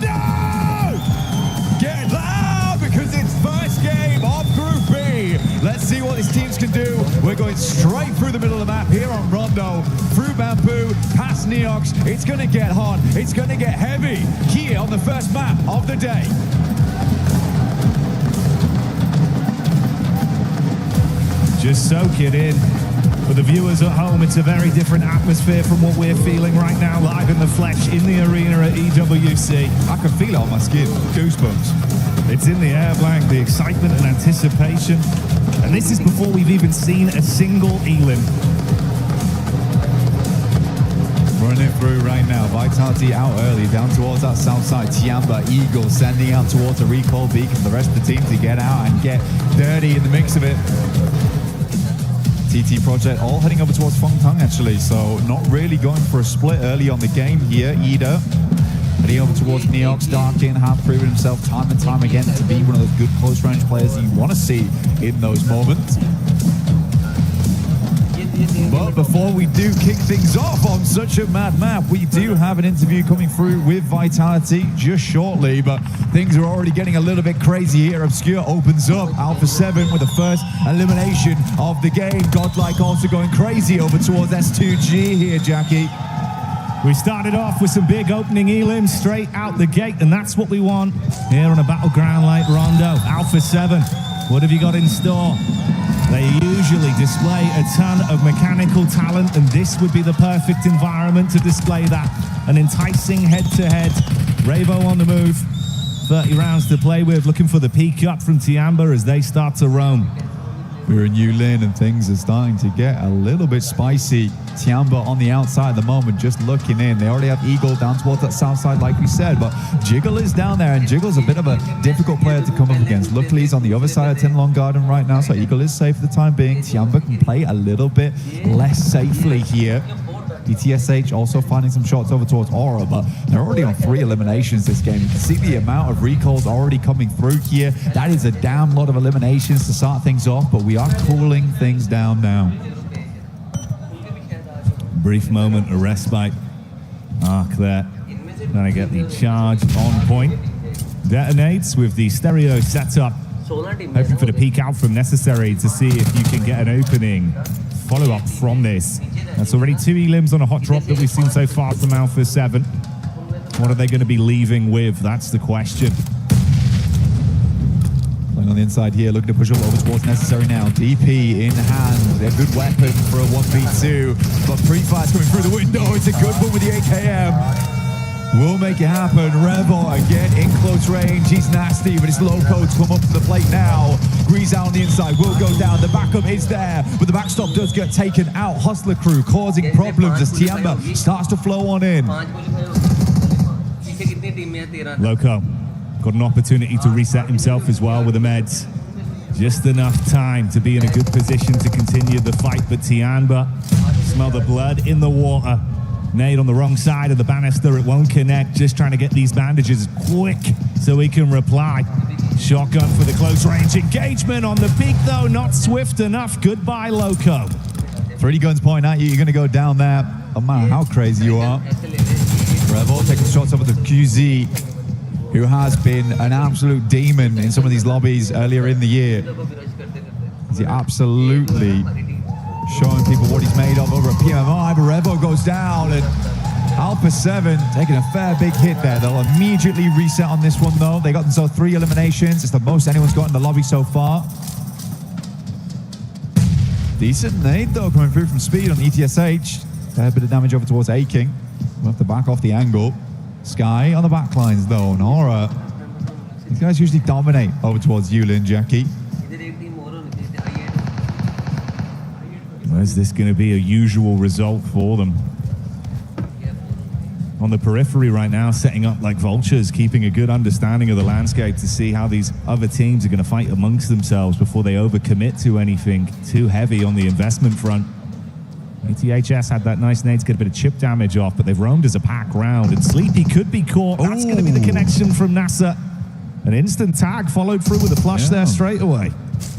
Rondo! Get loud because it's first game of Group B. Let's see what these teams can do. We're going straight through the middle of the map here on Rondo, through Bamboo, past Neox. It's going to get hot. It's going to get heavy here on the first map of the day. Just soak it in. For the viewers at home, it's a very different atmosphere from what we're feeling right now, live in the flesh, in the arena at EWC. I can feel it on my skin. Goosebumps. It's in the air, Blank, the excitement and anticipation. And this is before we've even seen a single Elim. Running through right now. Vitality out early, down towards that south side. Tiamba, Eagle sending out towards a recall beacon for the rest of the team to get out and get dirty in the mix of it. TT Project all heading over towards Fengtang actually, so not really going for a split early on the game here either. Heading over towards Neox, Darkin have proven himself time and time again to be one of those good close range players that you want to see in those moments. But before we do kick things off on such a mad map, we do have an interview coming through with Vitality just shortly, but things are already getting a little bit crazy here. Obscure opens up, Alpha 7 with the first elimination of the game. Godlike also going crazy over towards S2G here, Jackie. We started off with some big opening elims straight out the gate, and that's what we want here on a battleground like Rondo. Alpha 7, what have you got in store? They usually display a ton of mechanical talent, and this would be the perfect environment to display that. An enticing head-to-head. Ravo on the move. 30 rounds to play with, looking for the peak up from Tiamba as they start to roam. We're in Yulin and things are starting to get a little bit spicy. Tiamba on the outside at the moment, just looking in. They already have Eagle down towards that south side, like we said, but Jiggle is down there, and Jiggle's a bit of a difficult player to come up against. Luckily, he's on the other side of Tin Long Garden right now, so Eagle is safe for the time being. Tiamba can play a little bit less safely here. ETSH also finding some shots over towards Aura, but they're already on 3 eliminations this game. You can see the amount of recalls already coming through here. That is a damn lot of eliminations to start things off, but we are cooling things down now. Brief moment of respite. Arc there. Trying to get the charge on point. Detonates with the stereo setup. Hoping for the peek out from necessary to see if you can get an opening. Follow up from this. That's already 2 elims on a hot drop that we've seen so far from Alpha 7. What are they going to be leaving with? That's the question. Playing on the inside here, looking to push up over towards necessary now. DP in hand, a good weapon for a 1v2, but pre-fire's coming through the window. It's a good one with the AKM. Will make it happen. Revo again in close range. He's nasty, but it's Loco to come up to the plate now. Grease out on the inside, will go down. The backup is there, but the backstop does get taken out. Hustler crew causing problems as Tiamba starts to flow on in. Loco got an opportunity to reset himself as well with the meds. Just enough time to be in a good position to continue the fight, but Tiamba, smell the blood in the water. Nade on the wrong side of the banister, it won't connect. Just trying to get these bandages quick so he can reply. Shotgun for the close range engagement on the peak though, not swift enough. Goodbye, Loco. 3 guns pointing at you, you're gonna go down there. No matter how crazy you are. Revo taking shots over the QZ, who has been an absolute demon in some of these lobbies earlier in the year. He absolutely showing people what he's made of over at PMI, but Revo goes down, and Alpha 7 taking a fair big hit there. They'll immediately reset on this one though. They got themselves 3 eliminations. It's the most anyone's got in the lobby so far. Decent nade though coming through from Speed on ETSH. Fair bit of damage over towards A-King. We'll have to back off the angle. Sky on the backlines though, and Aura. These guys usually dominate over towards Yulin, Jackie. Is this going to be a usual result for them? On the periphery right now, setting up like vultures, keeping a good understanding of the landscape to see how these other teams are going to fight amongst themselves before they overcommit to anything too heavy on the investment front. ATHS had that nice nade to get a bit of chip damage off, but they've roamed as a pack round, and Sleepy could be caught. That's going to be the connection from NASA. An instant tag followed through with a flush there straight away.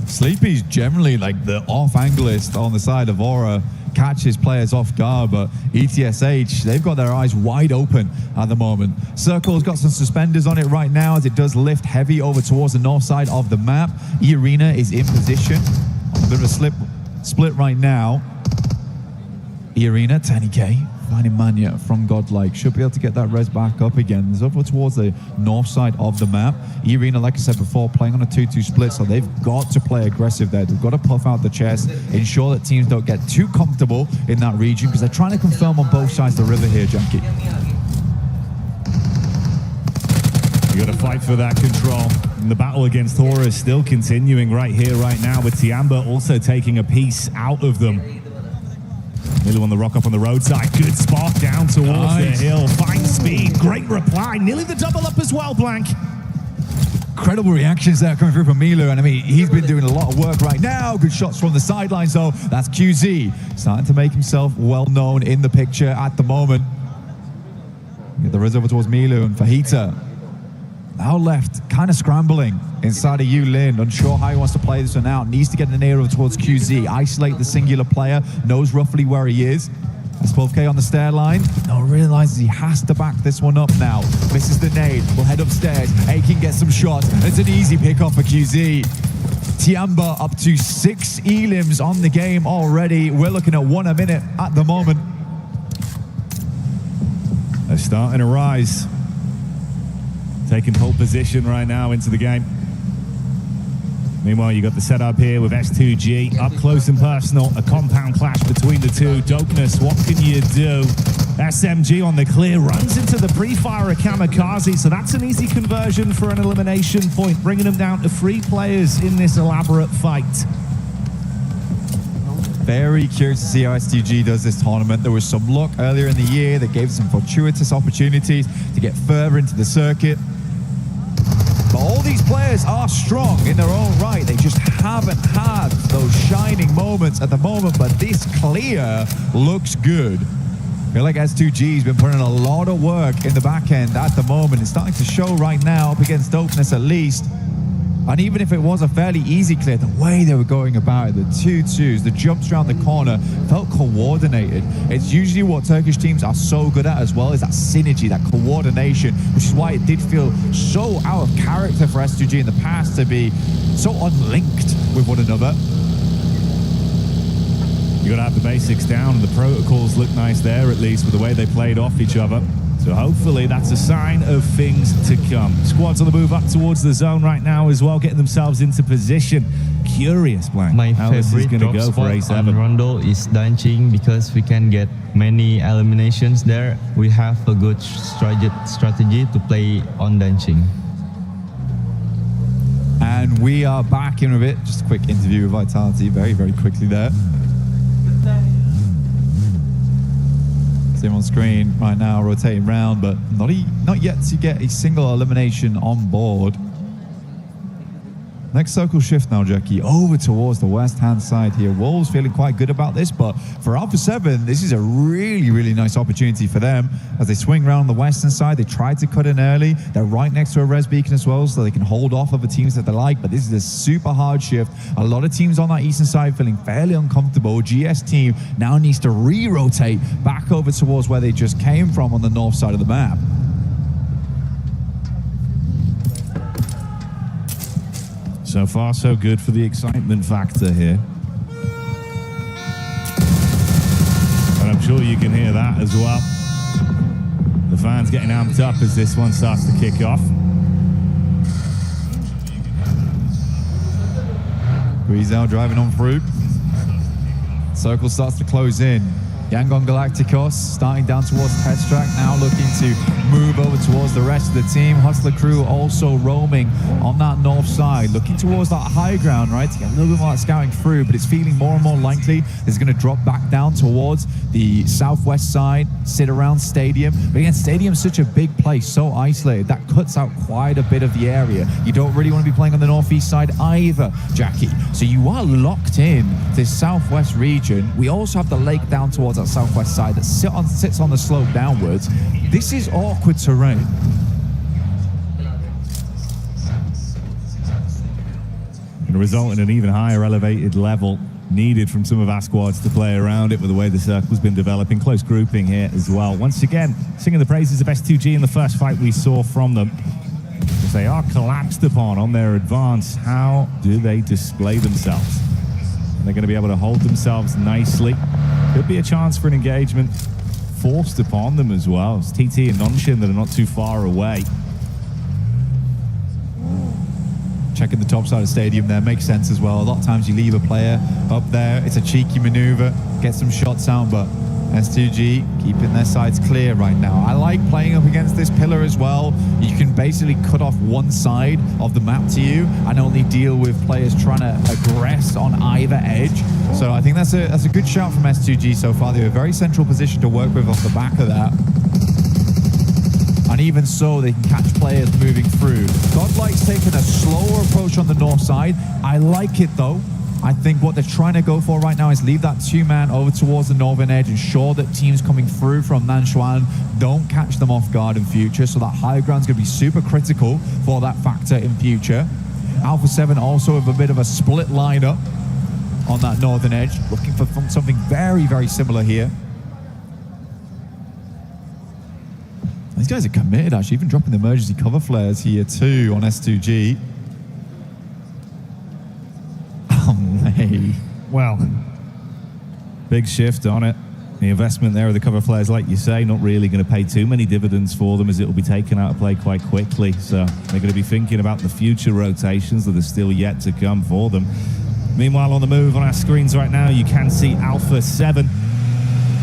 Sleepy's generally like the off-anglist on the side of Aura, catches players off guard, but ETSH, they've got their eyes wide open at the moment. Circle's got some suspenders on it right now as it does lift heavy over towards the north side of the map. E-Arena is in position. A bit of a split right now. E-Arena, 10k. Finding Mania from Godlike. Should be able to get that res back up again. It's over towards the north side of the map. E-Arena, like I said before, playing on a 2-2 split, so they've got to play aggressive there. They've got to puff out the chest, ensure that teams don't get too comfortable in that region, because they're trying to confirm on both sides of the river here, Jackie. You got to fight for that control. And the battle against Horus still continuing right here, right now, with Tiamba also taking a piece out of them. Milu on the rock up on the roadside. Good spot down towards the hill. Fine speed. Great reply. Nearly the double up as well, Blank. Incredible reactions there coming through from Milu. And I mean, he's been doing a lot of work right now. Good shots from the sidelines, though. That's QZ. Starting to make himself well known in the picture at the moment. Get the res over towards Milu and Fajita. Now left, kind of scrambling inside of Yulin, unsure how he wants to play this one out. Needs to get an air over towards QZ, isolate the singular player, knows roughly where he is. That's 12k on the stair line. Now realizes he has to back this one up now. Misses the nade, will head upstairs. Aiken gets some shots. It's an easy pick off for QZ. Tiamba up to 6 elims on the game already. We're looking at 1 a minute at the moment. They're starting to rise. Taking pole position right now into the game. Meanwhile, you got the setup here with S2G up close and personal. A compound clash between the two. Dopeness, what can you do? SMG on the clear, runs into the pre-fire of Kamikaze, so that's an easy conversion for an elimination point, bringing them down to 3 players in this elaborate fight. Very curious to see how S2G does this tournament. There was some luck earlier in the year that gave some fortuitous opportunities to get further into the circuit. But all these players are strong in their own right. They just haven't had those shining moments at the moment, but this clear looks good. I feel like S2G's been putting a lot of work in the back end at the moment. It's starting to show right now up against Dopeness at least. And even if it was a fairly easy clear, the way they were going about it, the 2-2s, the jumps around the corner, felt coordinated. It's usually what Turkish teams are so good at as well, is that synergy, that coordination, which is why it did feel so out of character for S2G in the past to be so unlinked with one another. You got to have the basics down, and the protocols look nice there, at least, with the way they played off each other. So hopefully that's a sign of things to come. Squads on the move up towards the zone right now as well, getting themselves into position. Curious, Blank, my how this is favorite going to drop go for spot on A7. Rondo is Danching, because we can get many eliminations there. We have a good strategy to play on Danching. And we are back in a bit. Just a quick interview with Vitality very, very quickly there. See him on screen right now, rotating round, but not yet to get a single elimination on board. Next circle shift now, Jackie, over towards the west-hand side here. Wolves feeling quite good about this, but for Alpha 7, this is a really, really nice opportunity for them. As they swing around the western side, they tried to cut in early. They're right next to a res beacon as well, so they can hold off other teams that they like, but this is a super hard shift. A lot of teams on that eastern side feeling fairly uncomfortable. GS team now needs to re-rotate back over towards where they just came from on the north side of the map. So far, so good for the excitement factor here. And I'm sure you can hear that as well. The fans getting amped up as this one starts to kick off. Guizao driving on through. Circle starts to close in. Yangon Galacticos starting down towards test track, now looking to move over towards the rest of the team. Hustler crew also roaming on that north side, looking towards that high ground, right, to get a little bit more scouting through, but it's feeling more and more likely it's going to drop back down towards the southwest side, sit around Stadium. But again, Stadium's such a big place, so isolated, that cuts out quite a bit of the area. You don't really want to be playing on the northeast side either, Jackie. So you are locked in this southwest region. We also have the lake down towards that southwest side that sits on the slope downwards. This is awkward terrain. Going to result in an even higher elevated level needed from some of our squads to play around it with the way the circle's been developing. Close grouping here as well. Once again, singing the praises of S2G in the first fight we saw from them. As they are collapsed upon on their advance, how do they display themselves? They're going to be able to hold themselves nicely. Could be a chance for an engagement forced upon them as well. It's TT and Nonshin that are not too far away. Checking the top side of the stadium there makes sense as well. A lot of times you leave a player up there. It's a cheeky maneuver, get some shots out, but S2G keeping their sides clear right now. I like playing up against this pillar as well. You can basically cut off one side of the map to you and only deal with players trying to aggress on either edge. So I think that's a good shout from S2G so far. They have a very central position to work with off the back of that. And even so, they can catch players moving through. Godlike's taking a slower approach on the north side. I like it though. I think what they're trying to go for right now is leave that two-man over towards the northern edge, ensure that teams coming through from Nanshuan don't catch them off guard in future. So that high ground's going to be super critical for that factor in future. Alpha 7 also with a bit of a split lineup on that northern edge, looking for something very, very similar here. These guys are committed, actually, even dropping the emergency cover flares here too on S2G. Oh, mate. Well, big shift on it. The investment there of the cover flares, like you say, not really going to pay too many dividends for them as it will be taken out of play quite quickly. So they're going to be thinking about the future rotations that are still yet to come for them. Meanwhile, on the move on our screens right now, you can see Alpha 7,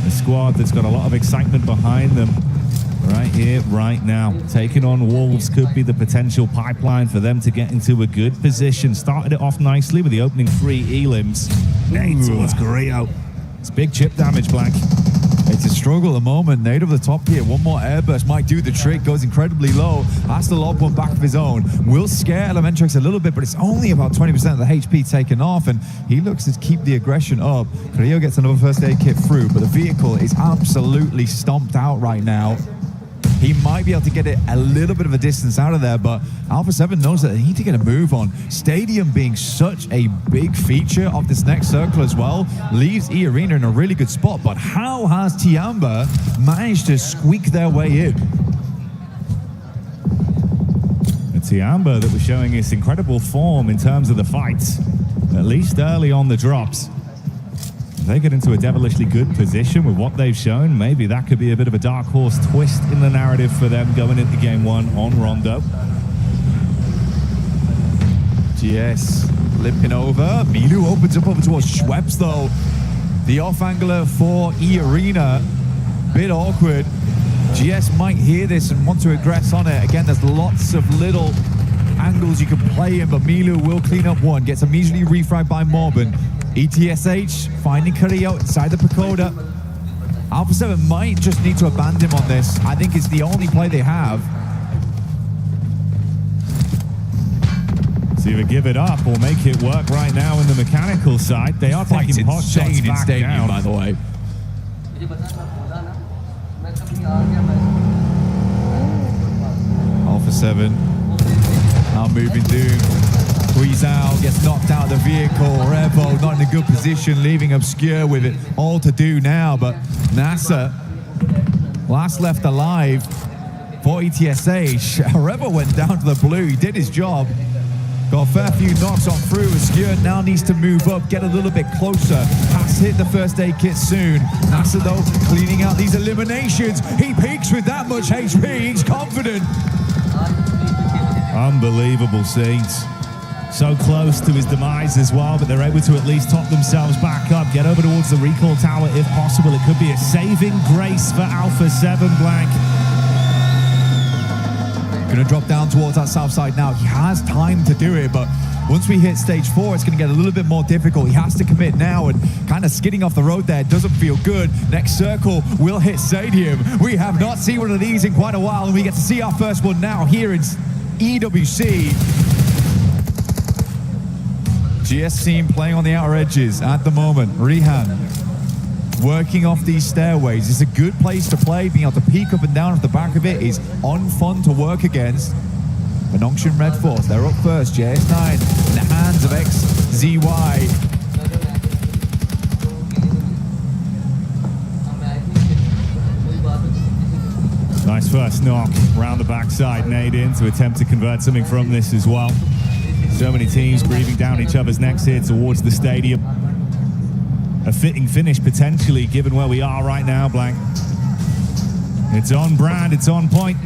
a squad that's got a lot of excitement behind them. Right here, right now. Taking on Wolves could be the potential pipeline for them to get into a good position. Started it off nicely with the opening 3 elims. Nade towards Carrillo. It's big chip damage, Black. It's a struggle at the moment. Nade over the top here. One more airburst might do the trick. Goes incredibly low. Has to lob one back of his own. Will scare Elementrix a little bit, but it's only about 20% of the HP taken off, and he looks to keep the aggression up. Carrillo gets another first aid kit through, but the vehicle is absolutely stomped out right now. He might be able to get it a little bit of a distance out of there, but Alpha 7 knows that they need to get a move on. Stadium being such a big feature of this next circle as well leaves E Arena in a really good spot, but how has Tiamba managed to squeak their way in? Tiamba that was showing its incredible form in terms of the fights, at least early on the drops. If they get into a devilishly good position with what they've shown, maybe that could be a bit of a dark horse twist in the narrative for them going into game 1 on Rondo. GS limping over. Milu opens up over towards Schweppes though. The off-angler for E Arena, bit awkward. GS might hear this and want to aggress on it. Again, there's lots of little angles you can play in, but Milu will clean up one. Gets immediately refragged by Morban. ETSH finding Carrillo inside the Pagoda. Alpha 7 might just need to abandon him on this. I think it's the only play they have. So either give it up or make it work right now in the mechanical side. They are taking pot shots back down, by the way. Alpha 7 now moving through. Squeeze out, gets knocked out of the vehicle. Revo not in a good position, leaving Obscure with it all to do now. But NASA, last left alive for ETSH. Revo went down to the blue, he did his job. Got a fair few knocks on through. Obscure now needs to move up, get a little bit closer. Has to hit the first aid kit soon. NASA though, cleaning out these eliminations. He peaks with that much HP, he's confident. Unbelievable scenes. So close to his demise as well, but they're able to at least top themselves back up, get over towards the recall tower if possible. It could be a saving grace for Alpha 7, Blank. Gonna drop down towards that south side now. He has time to do it, but once we hit stage 4, it's gonna get a little bit more difficult. He has to commit now, and kind of skidding off the road there doesn't feel good. Next circle will hit Stadium. We have not seen one of these in quite a while, and we get to see our first one now here in EWC. GS team playing on the outer edges at the moment. Rihan working off these stairways. It's a good place to play. Being able to peek up and down at the back of it is fun to work against. Penongshan Red Force, they're up first. JS9 in the hands of XZY. Nice first knock round the backside. Nade in to attempt to convert something from this as well. So many teams breathing down each other's necks here towards the stadium. A fitting finish potentially given where we are right now, Blank. It's on brand, it's on point.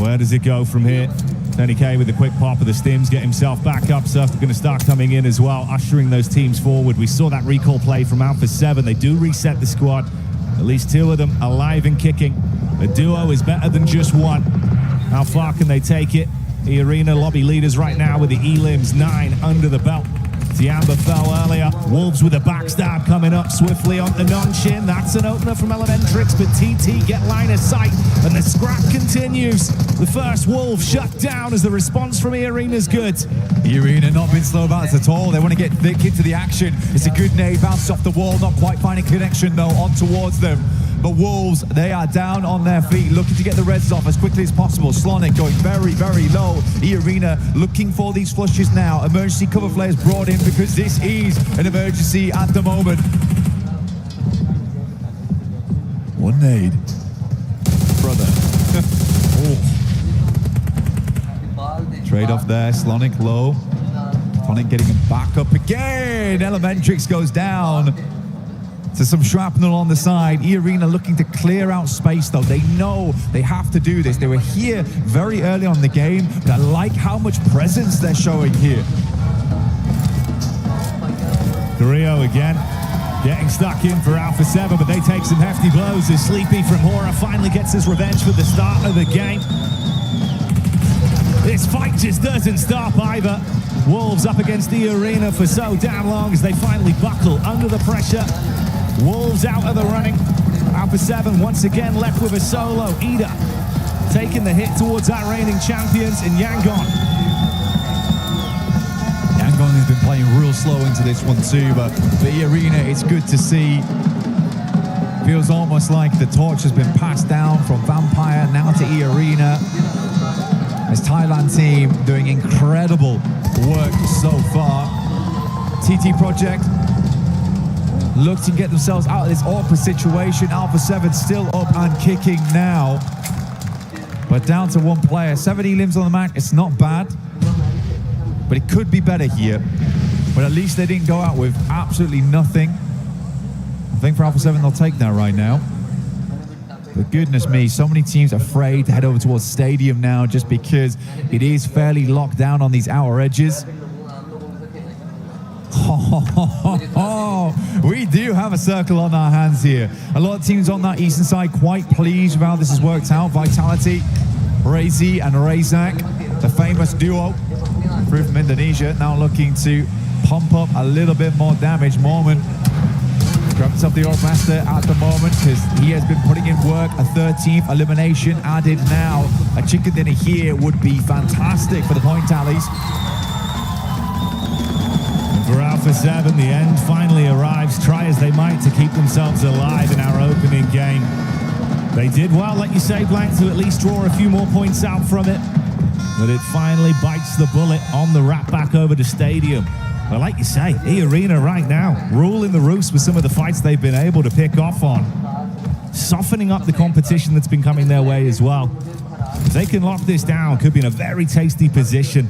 Where does it go from here? Tony K with a quick pop of the stims, get himself back up. Surf are going to start coming in as well, ushering those teams forward. We saw that recall play from Alpha 7. They do reset the squad. At least two of them alive and kicking. A duo is better than just one. How far can they take it? The arena lobby leaders right now with the Elims 9 under the belt. Tiamba fell earlier. Wolves with a backstab coming up swiftly on the non-shin. That's an opener from Elementrix, but TT get line of sight, and the scrap continues. The first Wolf shut down as the response from E-Arena's good. E-Arena not been slow about it at all. They want to get thick into the action. It's a good nade, bounce off the wall, not quite finding connection though, on towards them. But Wolves, they are down on their feet, looking to get the reds off as quickly as possible. Slonic going very, very low. E-Arena looking for these flushes now. Emergency cover flares brought in because this is an emergency at the moment. One nade. Brother. Trade off there, Slonic low. Tonic getting him back up again. Elementrix goes down. To some shrapnel on the side. E-Arena looking to clear out space though. They know they have to do this. They were here very early on in the game, but I like how much presence they're showing here. Carrillo again, getting stuck in for Alpha 7, but they take some hefty blows as Sleepy from Hora finally gets his revenge for the start of the game. This fight just doesn't stop either. Wolves up against E-Arena for so damn long as they finally buckle under the pressure. Wolves out of the running. Alpha 7 once again left with a solo. Ida taking the hit towards our reigning champions in Yangon. Yangon has been playing real slow into this one too, but for E-Arena, it's good to see. Feels almost like the torch has been passed down from Vampire now to E-Arena. This Thailand team doing incredible work so far. TT Project look to get themselves out of this awkward situation. Alpha 7 still up and kicking now, but down to one player. 7 Elims on the map. It's not bad, but it could be better here. But at least they didn't go out with absolutely nothing. I think for Alpha 7 they'll take that right now. But goodness me, so many teams afraid to head over towards Stadium now just because it is fairly locked down on these outer edges. We do have a circle on our hands here. A lot of teams on that eastern side quite pleased with how this has worked out. Vitality, Razy and Razak, the famous duo through from Indonesia, now looking to pump up a little bit more damage. Mormon grabs himself the Orc Master at the moment because he has been putting in work. A 13th elimination added now. A chicken dinner here would be fantastic for the point tallies. For Alpha 7, the end finally arrives. Try as they might to keep themselves alive in our opening game. They did well, like you say, Blank, to at least draw a few more points out from it. But it finally bites the bullet on the wrap back over to Stadium. But like you say, E-Arena right now, ruling the roost with some of the fights they've been able to pick off on. Softening up the competition that's been coming their way as well. If they can lock this down, could be in a very tasty position.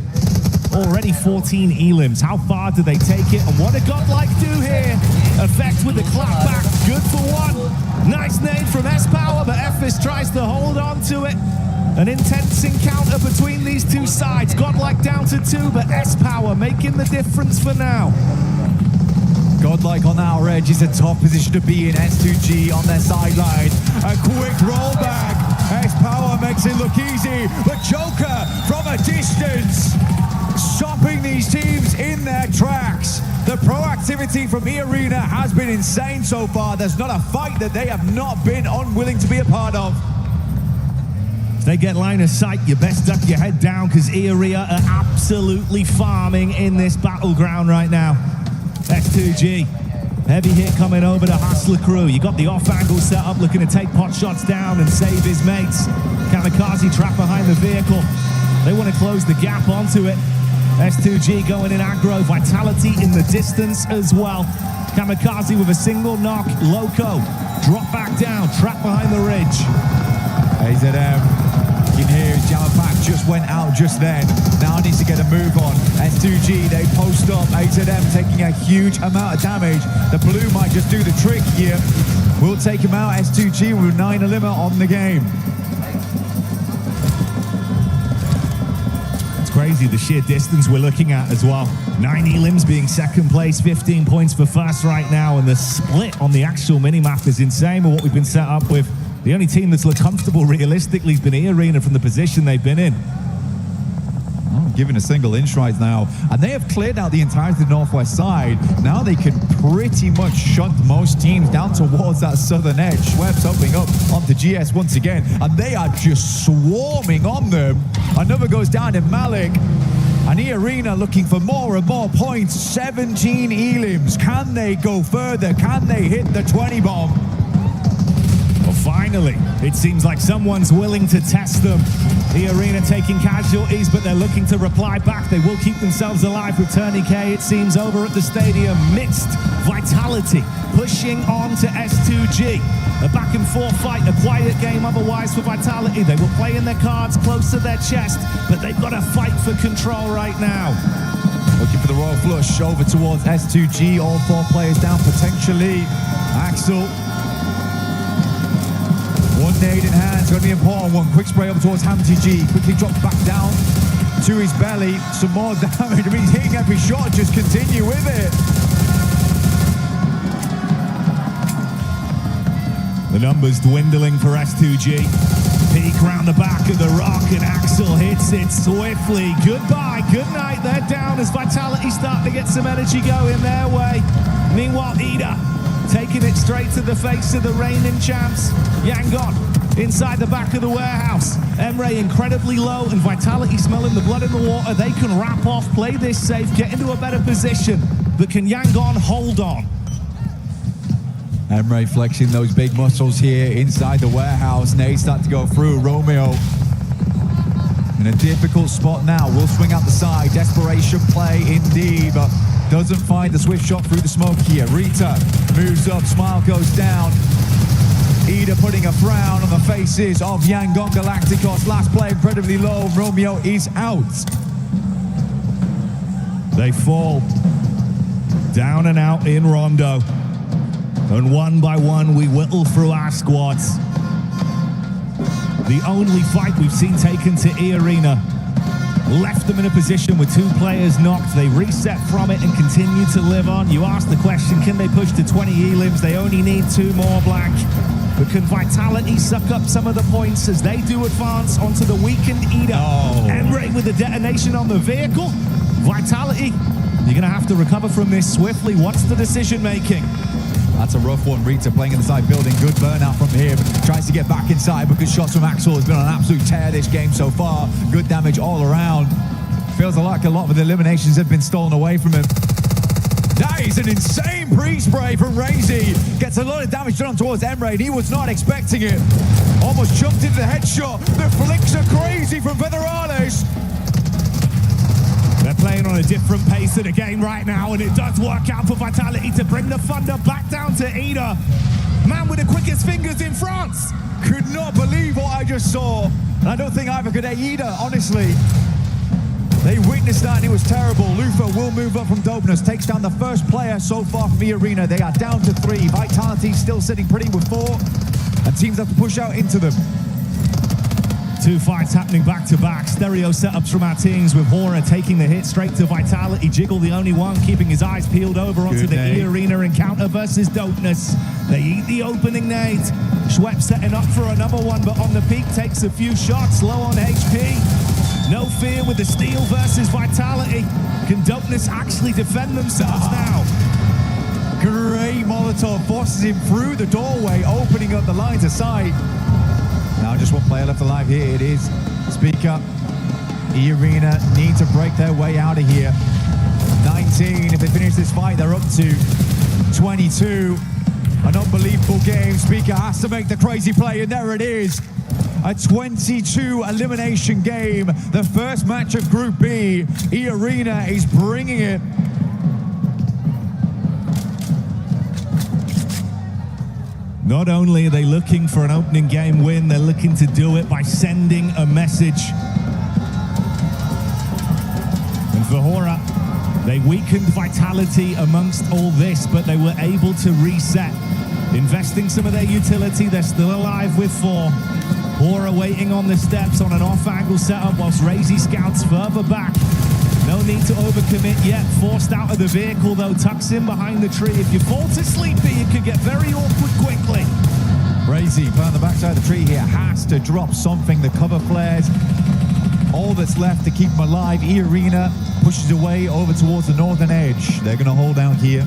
Already 14 Elims. How far do they take it? And what a godlike do here. Effect with the clap back. Good for one. Nice nade from S-Power, but Ephes tries to hold on to it. An intense encounter between these two sides. Godlike down to 2, but S-Power making the difference for now. Godlike on our edge is a tough position to be in. S2G on their sideline. A quick rollback. S-Power makes it look easy, but Joker from a distance, stopping these teams in their tracks. The proactivity from E-Arena has been insane so far. There's not a fight that they have not been unwilling to be a part of. If they get line of sight, you best duck your head down because E-Arena are absolutely farming in this battleground right now. S2G, heavy hit coming over to Hustler Crew. You got the off angle set up, looking to take pot shots down and save his mates. Kamikaze trapped behind the vehicle. They want to close the gap onto it. S2G going in aggro, Vitality in the distance as well. Kamikaze with a single knock, Loco drop back down, trapped behind the ridge. AZM, you can hear his jammer pack just went out just then. Now needs to get a move on. S2G, they post up. AZM taking a huge amount of damage. The blue might just do the trick here. We'll take him out. S2G with 9 limit on the game. Crazy the sheer distance we're looking at as well. 9 elims being second place, 15 points for first right now, and the split on the actual minimap is insane with what we've been set up with. The only team that's looked comfortable realistically has been E-Arena from the position they've been in. Given a single inch right now, and they have cleared out the entirety of the northwest side. Now they can pretty much shunt most teams down towards that southern edge. Schweppes opening up onto GS once again, and they are just swarming on them. Another goes down in Malik, and E-Arena looking for more and more points. 17 elims. Can they go further? Can they hit the 20 bomb? Well, finally, it seems like someone's willing to test them. E-Arena taking casualties, but they're looking to reply back. They will keep themselves alive with Tourniquet, it seems, over at the stadium. Mixed Vitality pushing on to S2G. A back and forth fight, a quiet game otherwise for Vitality. They were playing their cards close to their chest, but they've got to fight for control right now. Looking for the royal flush over towards S2G. All 4 players down potentially. Axel. One nade in hand, it's going to be an important one. Quick spray up towards Hamty G. Quickly drops back down to his belly. Some more damage. I mean, he's hitting every shot. Just continue with it. The numbers dwindling for S2G. Peek round the back of the rock, and Axel hits it swiftly. Goodbye, good night. They're down as Vitality start to get some energy going their way. Meanwhile, Ida taking it straight to the face of the reigning champs. Yangon inside the back of the warehouse. Emre incredibly low, and Vitality smelling the blood in the water. They can wrap off, play this safe, get into a better position. But can Yangon hold on? Emre flexing those big muscles here inside the warehouse. Nade start to go through. Romeo in a difficult spot now. Will swing out the side. Desperation play indeed, but doesn't find the swift shot through the smoke here. Rita moves up. Smile goes down. Ida putting a frown on the faces of Yangon Galacticos. Last play incredibly low. Romeo is out. They fall down and out in Rondo. And one by one, we whittle through our squads. The only fight we've seen taken to E-Arena left them in a position with 2 players knocked. They reset from it and continue to live on. You asked the question, can they push to 20 elims? They only need 2 more, Black. But can Vitality suck up some of the points as they do advance onto the weakened Ida? Emre with the detonation on the vehicle. Vitality, you're going to have to recover from this swiftly. What's the decision making? That's a rough one. Rita playing inside building. Good burnout from him. Tries to get back inside, but good shots from Axel. Has been on an absolute tear this game so far. Good damage all around. Feels like a lot of the eliminations have been stolen away from him. That is an insane pre-spray from Razy. Gets a lot of damage done towards Emre, and he was not expecting it. Almost jumped into the headshot. The flicks are crazy from Federales. They're playing on a different pace of the game right now, and it does work out for Vitality to bring the thunder back down to Ida. Man with the quickest fingers in France. Could not believe what I just saw. And I don't think either could Ida, honestly. They witnessed that and it was terrible. Lufa will move up from Dopeness, takes down the first player so far from E-Arena. They are down to 3. Vitality still sitting pretty with 4. And teams have to push out into them. 2 fights happening back to back. Stereo setups from our teams with Hora taking the hit straight to Vitality. Jiggle the only one keeping his eyes peeled over onto the E-Arena encounter versus Dopeness. They eat the opening nade. Schweppes setting up for another one, but on the peak takes a few shots, low on HP. No fear with the steal versus Vitality. Can Dopeness actually defend themselves now? Great Molotov forces him through the doorway, opening up the lines of sight. Now just one player left alive here. It is Speaker. E-Arena need to break their way out of here. 19. If they finish this fight, they're up to 22. An unbelievable game. Speaker has to make the crazy play, and there it is. A 22 elimination game. The first match of Group B. E-Arena is bringing it. Not only are they looking for an opening game win, they're looking to do it by sending a message. And for Hora, they weakened Vitality amongst all this, but they were able to reset. Investing some of their utility, they're still alive with 4. Hora waiting on the steps on an off-angle setup whilst Razy scouts further back. No need to overcommit yet. Forced out of the vehicle, though, tucks in behind the tree. If you fall to sleepy, it could get very awkward quickly. Razy, put on the backside of the tree here, has to drop something. The cover flares. All that's left to keep them alive. E-Arena pushes away over towards the northern edge. They're going to hold out here.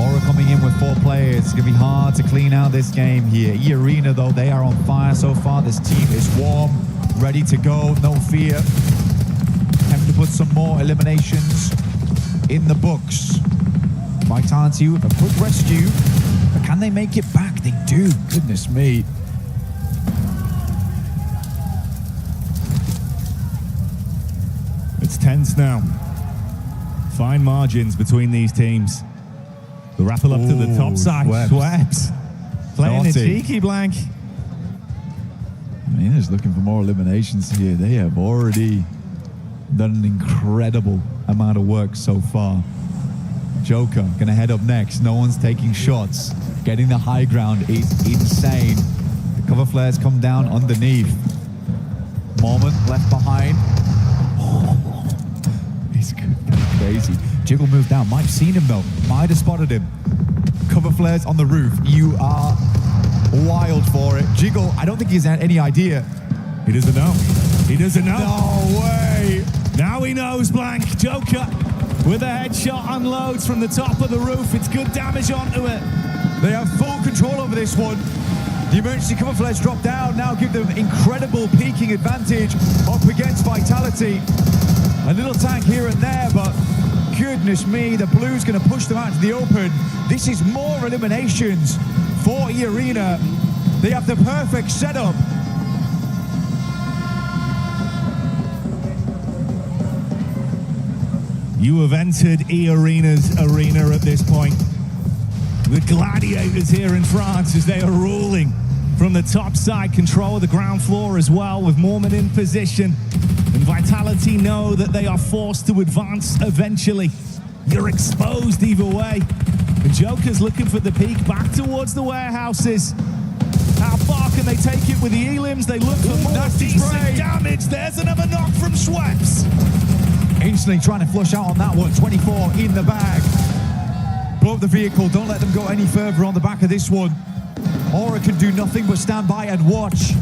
Aura coming in with 4 players. It's going to be hard to clean out this game here. E-Arena, though, they are on fire so far. This team is warm, ready to go, no fear. Time to put some more eliminations in the books. Vitality with a quick rescue. But can they make it back? They do. Goodness me. It's tense now. Fine margins between these teams. The rappel up to the top side. Sweps. Playing it cheeky, Blank. I mean, just looking for more eliminations here. They have already done an incredible amount of work so far. Joker gonna head up next. No one's taking shots. Getting the high ground is insane. The cover flares come down underneath. Moment left behind. He's crazy. Jiggle moved down. Might have seen him though. Might have spotted him. Cover flares on the roof. You are wild for it. Jiggle, I don't think he's had any idea. He doesn't know. He doesn't know. No way. Now he knows, Blank. Joker with a headshot unloads from the top of the roof. It's good damage onto it. They have full control over this one. The emergency cover flares drop down, now give them incredible peaking advantage up against Vitality. A little tank here and there, but goodness me, the Blues going to push them out into the open. This is more eliminations for E-Arena. They have the perfect setup. You have entered E-Arena's arena at this point. The gladiators here in France as they are ruling from the top side, control of the ground floor as well, with Mormon in position. And Vitality know that they are forced to advance eventually. You're exposed either way. The Joker's looking for the peak back towards the warehouses. How far can they take it with the elims? They look for more decent damage. There's another knock from Schweppes. Instantly trying to flush out on that one. 24 in the bag. Blow up the vehicle. Don't let them go any further on the back of this one. Aura can do nothing but stand by and watch.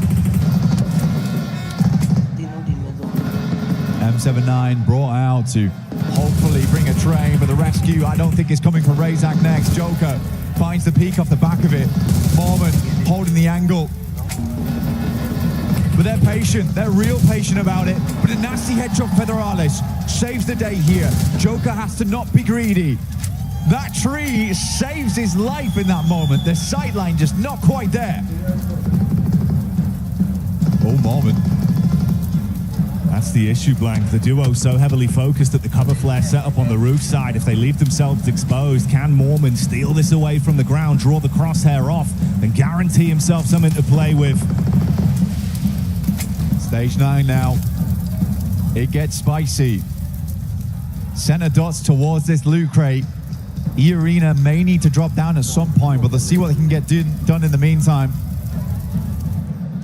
M79 brought out to hopefully bring a train, but the rescue I don't think is coming from Razak next. Joker finds the peak off the back of it. Mormon holding the angle. But they're patient. They're real patient about it. But a nasty headshot Federales saves the day here. Joker has to not be greedy. That tree saves his life in that moment. The sightline just not quite there. Oh, Mormon. That's the issue, Blank. The duo so heavily focused at the cover flare setup on the roof side. If they leave themselves exposed, can Mormon steal this away from the ground, draw the crosshair off, and guarantee himself something to play with? Stage 9 now. It gets spicy. Center dots towards this loot crate. E-Arena may need to drop down at some point, but let's see what they can get done in the meantime.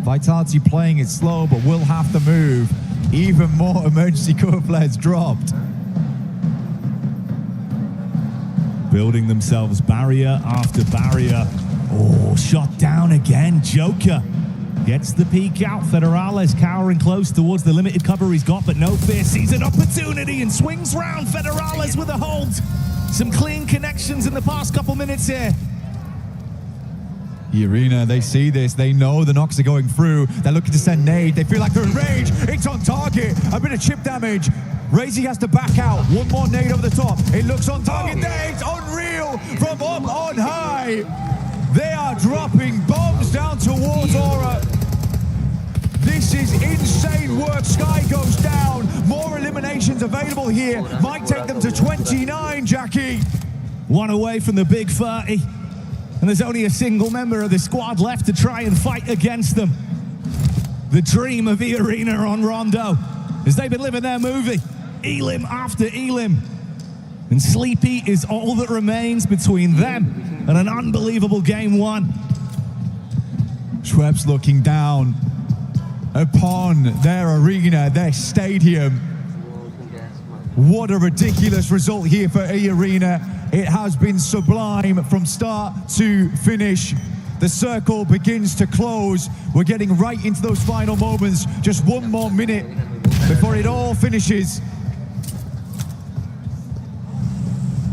Vitality playing it slow, but will have to move. Even more emergency cover flares dropped. Building themselves barrier after barrier. Oh, shot down again. Joker gets the peek out. Federales cowering close towards the limited cover he's got, but no fear. Sees an opportunity and swings round. Federales with a hold. Some clean connections in the past couple minutes here. E-Arena, they see this. They know the knocks are going through. They're looking to send nade. They feel like they're in range. It's on target. A bit of chip damage. Razy has to back out. One more nade over the top. It looks on target. Nades unreal from up on high. They are dropping bombs down towards Aura. This is insane work. Sky goes down. More eliminations available here. Might take them to 29, Jackie. One away from the big 30. And there's only a single member of the squad left to try and fight against them. The dream of E-Arena on Rondo, as they've been living their movie, Elim after Elim. And Sleepy is all that remains between them and an unbelievable game one. Schweppes looking down upon their arena, their stadium. What a ridiculous result here for E-Arena. It has been sublime from start to finish. The circle begins to close. We're getting right into those final moments. Just one more minute before it all finishes.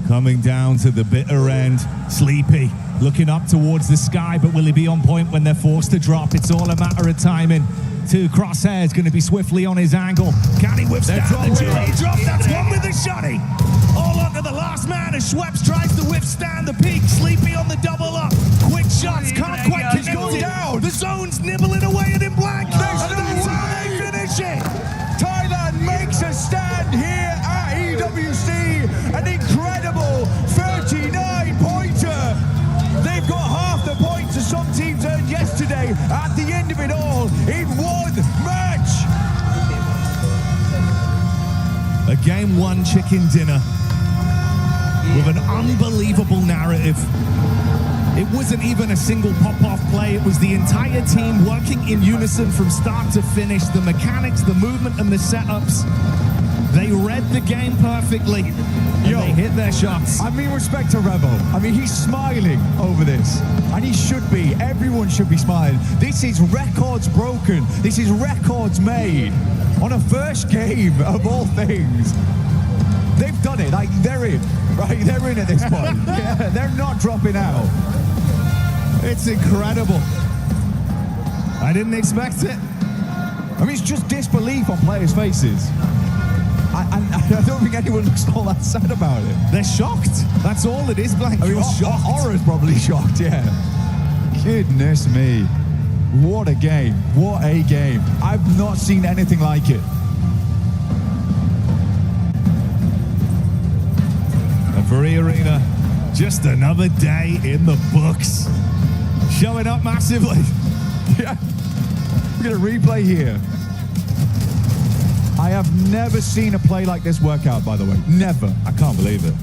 Coming down to the bitter end, Sleepy looking up towards the sky, but will he be on point when they're forced to drop? It's all a matter of timing. Two crosshairs going to be swiftly on his angle. Can he withstand the Julie drop? That's one with the shotty. All onto the last man as Schweppes tries to withstand the peak. Sleepy on the double up. Quick shots, can't quite connect it. Down. The zone's nibbling away at him blank. And that's how they finish it. Thailand makes a stand here at EWC. An incredible 39-pointer. They've got half the points that some teams earned yesterday at the end of it all in one match. A game one chicken dinner with an unbelievable narrative. It wasn't even a single pop-off play. It was the entire team working in unison from start to finish. The mechanics, the movement, and the setups. They read the game perfectly. And they hit their shots. I mean, respect to Revo. I mean, he's smiling over this. And he should be. Everyone should be smiling. This is records broken. This is records made on a first game of all things. They've done it. Like, they're in. Right? They're in at this point. Yeah, they're not dropping out. It's incredible. I didn't expect it. I mean, it's just disbelief on players' faces. I don't think anyone looks all that sad about it. They're shocked. That's all it is, Blank. I mean, You're shocked. Horror's probably shocked, yeah. Goodness me. What a game. What a game. I've not seen anything like it. And for E-Arena, just another day in the books. Showing up massively. Yeah. We're going to replay here. I have never seen a play like this work out, by the way. Never. I can't believe it.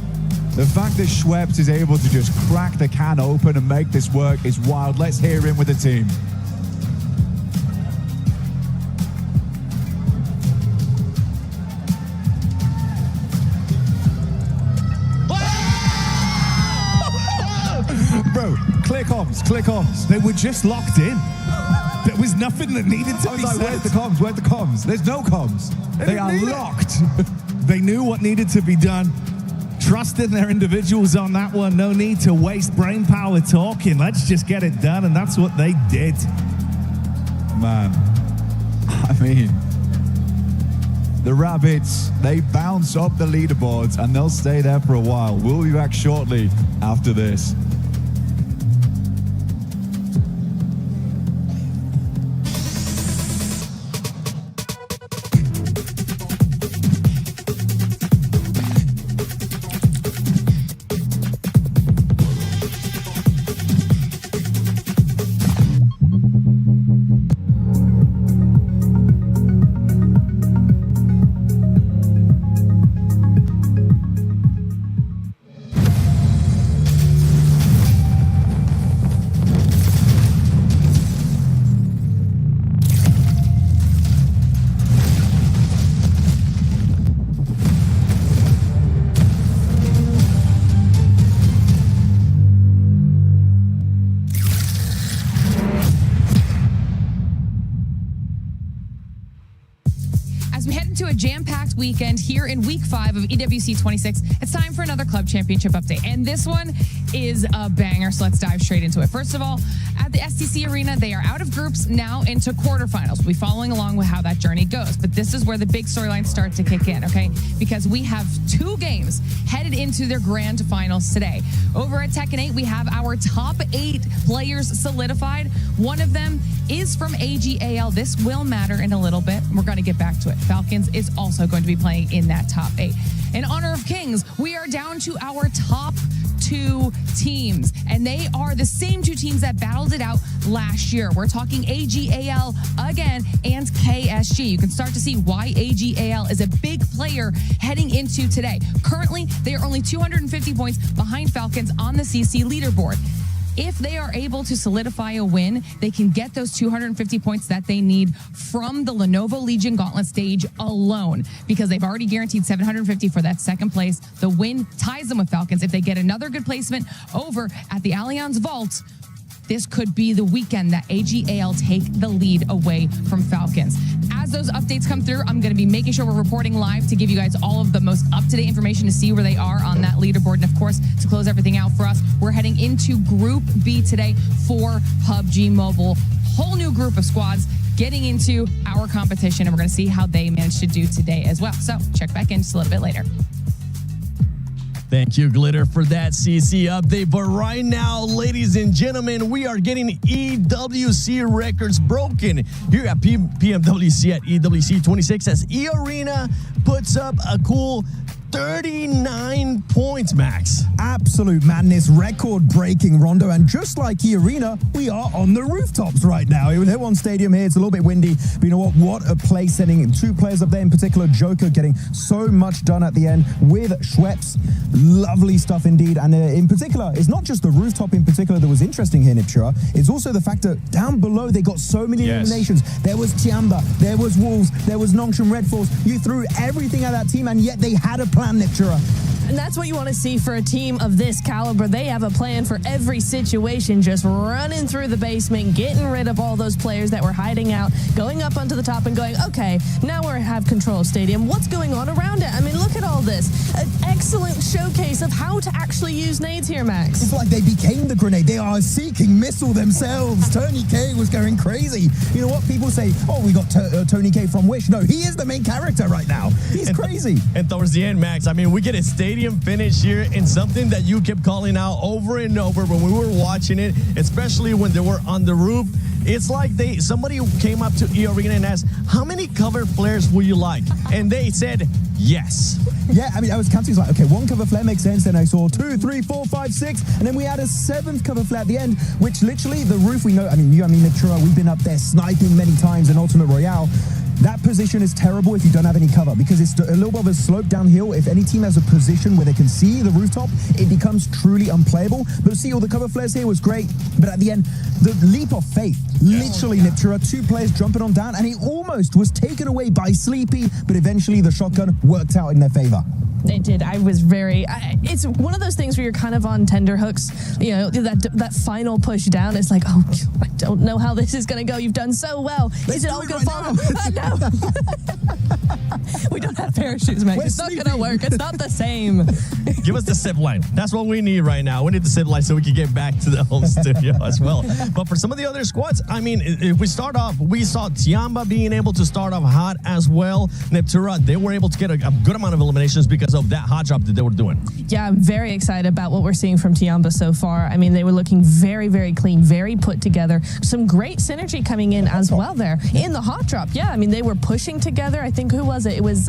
The fact that Schweppes is able to just crack the can open and make this work is wild. Let's hear him with the team. Bro, clear comms, clear comms. They were just locked in. There was nothing that needed to be said. Where's the comms? Where's the comms? There's no comms. They are locked. They knew what needed to be done. Trusted their individuals on that one. No need to waste brain power talking. Let's just get it done, and that's what they did. Man, I mean, the Rabbits, they bounce up the leaderboards, and they'll stay there for a while. We'll be back shortly after this. Jam-packed weekend here in week 5 of EWC 26. It's time for another club championship update, and this one is a banger, so let's dive straight into it. First of all, at the STC Arena, they are out of groups now into quarterfinals. We'll be following along with how that journey goes, but this is where the big storylines start to kick in, okay? Because we have 2 games headed into their grand finals today. Over at Tekken 8, we have our top 8 players solidified. One of them is from AGAL. This will matter in a little bit. We're going to get back to it. Falcons is also going to be playing in that top 8. In honor of Kings, we are down to our top two teams, and they are the same two teams that battled it out last year. We're talking AGAL again and KSG. You can start to see why AGAL is a big player heading into today. Currently, they are only 250 points behind Falcons on the CC leaderboard. If they are able to solidify a win, they can get those 250 points that they need from the Lenovo Legion Gauntlet stage alone, because they've already guaranteed 750 for that second place. The win ties them with Falcons. If they get another good placement over at the Allianz Vault, this could be the weekend that AGAL take the lead away from Falcons. As those updates come through, I'm going to be making sure we're reporting live to give you guys all of the most up-to-date information to see where they are on that leaderboard. And of course, to close everything out for us, we're heading into Group B today for PUBG Mobile. Whole new group of squads getting into our competition, and we're going to see how they managed to do today as well. So check back in just a little bit later. Thank you, Glitter, for that CC update. But right now, ladies and gentlemen, we are getting EWC records broken here at PMWC at EWC 26 as E-Arena puts up a cool 39 points, Max. Absolute madness, record-breaking, Rondo. And just like E-Arena, we are on the rooftops right now. We're on Stadium here. It's a little bit windy, but you know what? What a play setting. Two players up there in particular, Joker getting so much done at the end with Schweppes. Lovely stuff indeed. And in particular, it's not just the rooftop in particular that was interesting here, Niptura. It's also the fact that down below, they got so many eliminations. There was Tiamba, there was Wolves, there was Nongshim Red Force. You threw everything at that team, and yet they had a plan, Niptura. And that's what you want to see for a team of this caliber. They have a plan for every situation, just running through the basement, getting rid of all those players that were hiding out, going up onto the top and going, okay, now we have control of Stadium. What's going on around it? I mean, look at all this. An excellent showcase of how to actually use nades here, Max. It's like they became the grenade. They are seeking missile themselves. Tony K was going crazy. You know what? People say, oh, we got Tony K from Wish. No, he is the main character right now. He's crazy. And towards the end, Max, I mean, we get a Stadium finish here in something that you kept calling out over and over when we were watching it, especially when they were on the roof. It's like somebody came up to E-Arena and asked, how many cover flares would you like? And they said, yes. Yeah, I mean, I was counting, like, okay, one cover flare makes sense. Then I saw 2, 3, 4, 5, 6. And then we had a 7th cover flare at the end, which literally the roof, we know, I mean, Niptura, we've been up there sniping many times in Ultimate Royale. That position is terrible if you don't have any cover, because it's a little bit of a slope downhill. If any team has a position where they can see the rooftop, it becomes truly unplayable. But see, all the cover flares here was great. But at the end, the leap of faith, literally, Niptura, 2 players jumping on down, and it almost was taken away by Sleepy, but eventually the shotgun worked out in their favor. It did. I was very... it's one of those things where you're kind of on tender hooks. You know, that final push down is like, oh, I don't know how this is going to go. You've done so well. Is it all going to fall? No. We don't have parachutes, Mike. It's not going to work. It's not the same. Give us the zip line. That's what we need right now. We need the zip line so we can get back to the home studio as well. But for some of the other squads, I mean, if we start off, we saw Tiamba being able to start off hot as well. Niptura, they were able to get a good amount of eliminations because of that hot drop that they were doing. Yeah, I'm very excited about what we're seeing from Tiamba so far. I mean, they were looking very, very clean, very put together. Some great synergy coming in as well there in the hot drop. Yeah, I mean, they were pushing together. I think, who was it? It was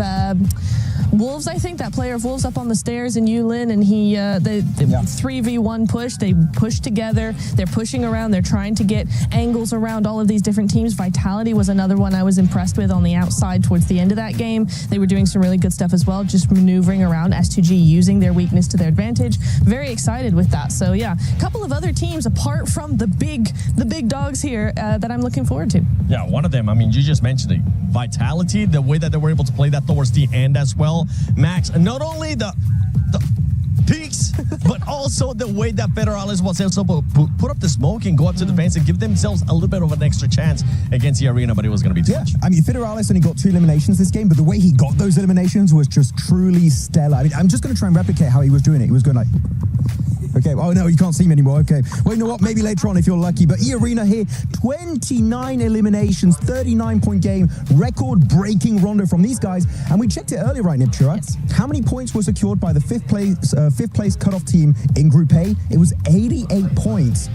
Wolves, I think, that player of Wolves up on the stairs in Yulin, and he, the 3v1 push. They pushed together. They're pushing around. They're trying to get angles around all of these different teams. Vitality was another one I was impressed with on the outside towards the end of that game. They were doing some really good stuff as well, just maneuvering around S2G, using their weakness to their advantage. Very excited with that. So yeah, a couple of other teams apart from the big dogs here that I'm looking forward to. Yeah, one of them, I mean, you just mentioned it. Vitality, the way that they were able to play that towards the end as well. Max, not only the peaks, but also the way that Federales was able to put up the smoke and go up to the fence and give themselves a little bit of an extra chance against E-Arena, but it was going to be too much. I mean, Federales only got 2 eliminations this game, but the way he got those eliminations was just truly stellar. I mean, I'm just going to try and replicate how he was doing it. He was going like... Okay, oh no, you can't see me anymore. Okay, well, you know what? Maybe later on if you're lucky. But E-Arena here, 29 eliminations, 39-point game, record-breaking rondo from these guys. And we checked it earlier, right, Niptura? Yes. How many points were secured by the fifth place cutoff team in Group A? It was 88 points.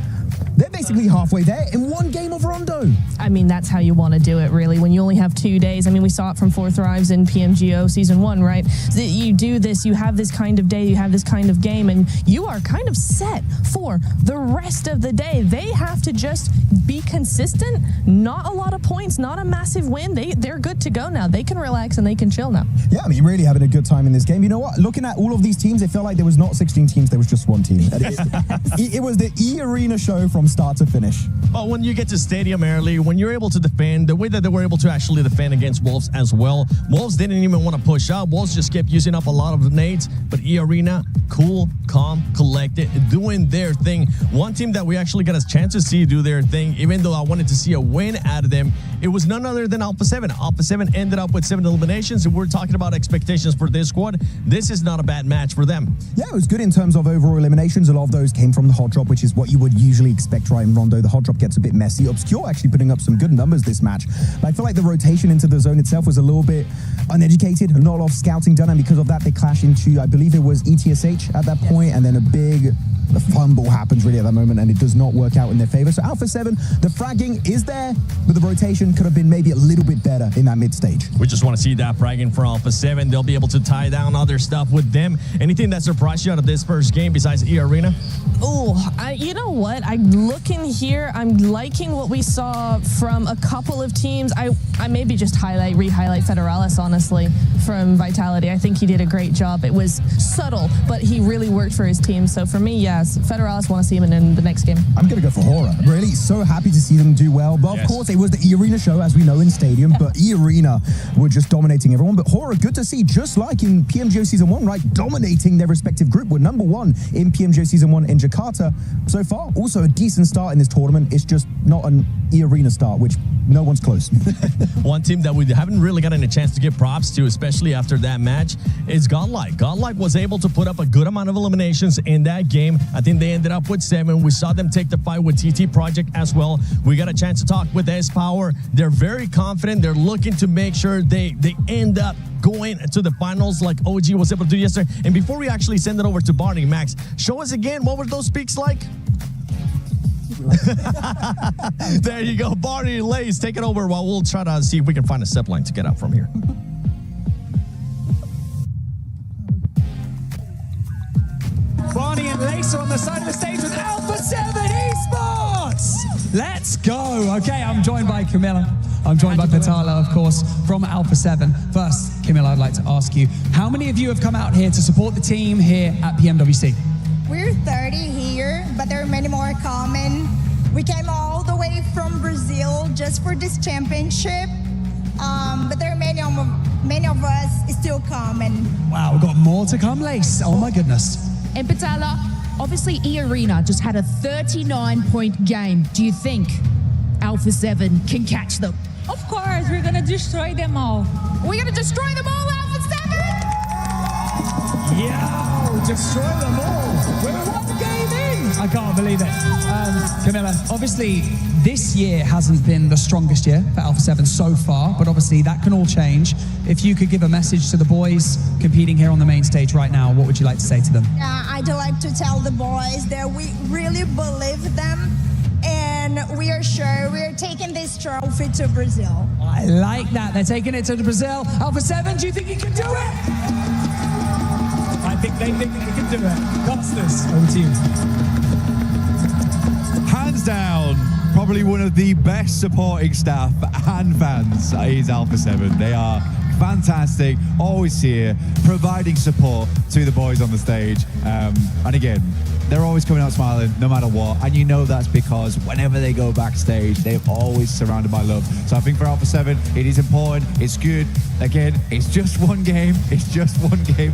They're basically halfway there in one game of rondo. I mean, that's how you want to do it, really. When you only have 2 days, I mean, we saw it from Fourth Thrives in PMGO Season 1, right? So you do this, you have this kind of day, you have this kind of game, and you are kind of set for the rest of the day. They have to just be consistent, not a lot of points, not a massive win. They're good to go now. They can relax and they can chill now. Yeah, I mean, really having a good time in this game. You know what? Looking at all of these teams, it felt like there was not 16 teams, there was just one team. It was the E-Arena show from start to finish. But when you get to stadium early, when you're able to defend, the way that they were able to actually defend against Wolves as well, Wolves didn't even want to push up. Wolves just kept using up a lot of nades, but E-Arena, cool, calm, collected, doing their thing. One team that we actually got a chance to see do their thing, even though I wanted to see a win out of them, it was none other than Alpha 7. Alpha 7 ended up with 7 eliminations, and we're talking about expectations for this squad. This is not a bad match for them. Yeah, it was good in terms of overall eliminations. A lot of those came from the hot drop, which is what you would usually expect, right? In Rondo, the hot drop gets a bit messy. Obscure actually putting up some good numbers this match. But I feel like the rotation into the zone itself was a little bit uneducated, not a lot of scouting done, and because of that, they clash into, I believe it was ETSH at that point, and then a big fumble happens really at that moment, and it does not work out in their favor. So Alpha 7, the fragging is there, but the rotation could have been maybe a little bit better in that mid stage. We just want to see that fragging for Alpha 7. They'll be able to tie down other stuff with them. Anything that surprised you out of this first game besides E-Arena? Oh, you know what? I'm looking here. I'm liking what we saw from a couple of teams. I maybe just re-highlight Federalis, honestly, from Vitality. I think he did a great job. It was subtle, but he really worked for his team. So for me, yes, Federalis, want to see him in the next game. I'm going to go for Hora. Really so happy to see them do well. But of course, it was the E-Arena show, as we know, in Stadium. But E-Arena were just dominating everyone. But Hora, good to see, just like in PMGO Season 1, right? Dominating their respective group. We're number 1 in PMGO Season 1 in Jakarta so far. Also a decent start in this tournament. It's just not an E-Arena start, which no one's close. One team that we haven't really gotten a chance to give props to, especially after that match, is Godlike. Godlike was able to put up a good amount of eliminations in that game. I think they ended up with 7. We saw them take the fight with TT Project as well. We got a chance to talk with S-Power. They're very confident. They're looking to make sure they end up going to the finals like OG was able to do yesterday. And before we actually send it over to Barney, Max, show us again, what were those peaks like? There you go. Barney and Lace, take it over while we'll try to see if we can find a step line to get out from here. Barney and Lace are on the side of the stage with Alpha 7 ESPORTS. Let's go. Okay, I'm joined by Camilla. I'm joined by Patala, of course, from Alpha 7. First, Camilla, I'd like to ask you, how many of you have come out here to support the team here at PMWC? We're 30 here, but there are many more coming. We came all the way from Brazil just for this championship, but there are many of us still coming. Wow, we've got more to come, Lace. Oh my goodness. And Patala, obviously E-Arena just had a 39-point game. Do you think Alpha 7 can catch them? Of course, we're gonna destroy them all. We're gonna destroy them all, Alpha 7! Yo, destroy them all. We're one game in. I can't believe it. Camilla, obviously this year hasn't been the strongest year for Alpha 7 so far, but obviously that can all change. If you could give a message to the boys competing here on the main stage right now, what would you like to say to them? I'd like to tell the boys that we really believe them, and we are sure we are taking this trophy to Brazil. I like that. They're taking it to Brazil. Alpha 7, do you think you can do it? I think they think they can do it. Costas, over to you. Hands down, probably one of the best supporting staff and fans is Alpha 7. They are fantastic, always here, providing support to the boys on the stage. And again, they're always coming out smiling no matter what, and you know that's because whenever they go backstage, they're always surrounded by love. So I think for Alpha 7, it is important, it's good. Again, it's just one game,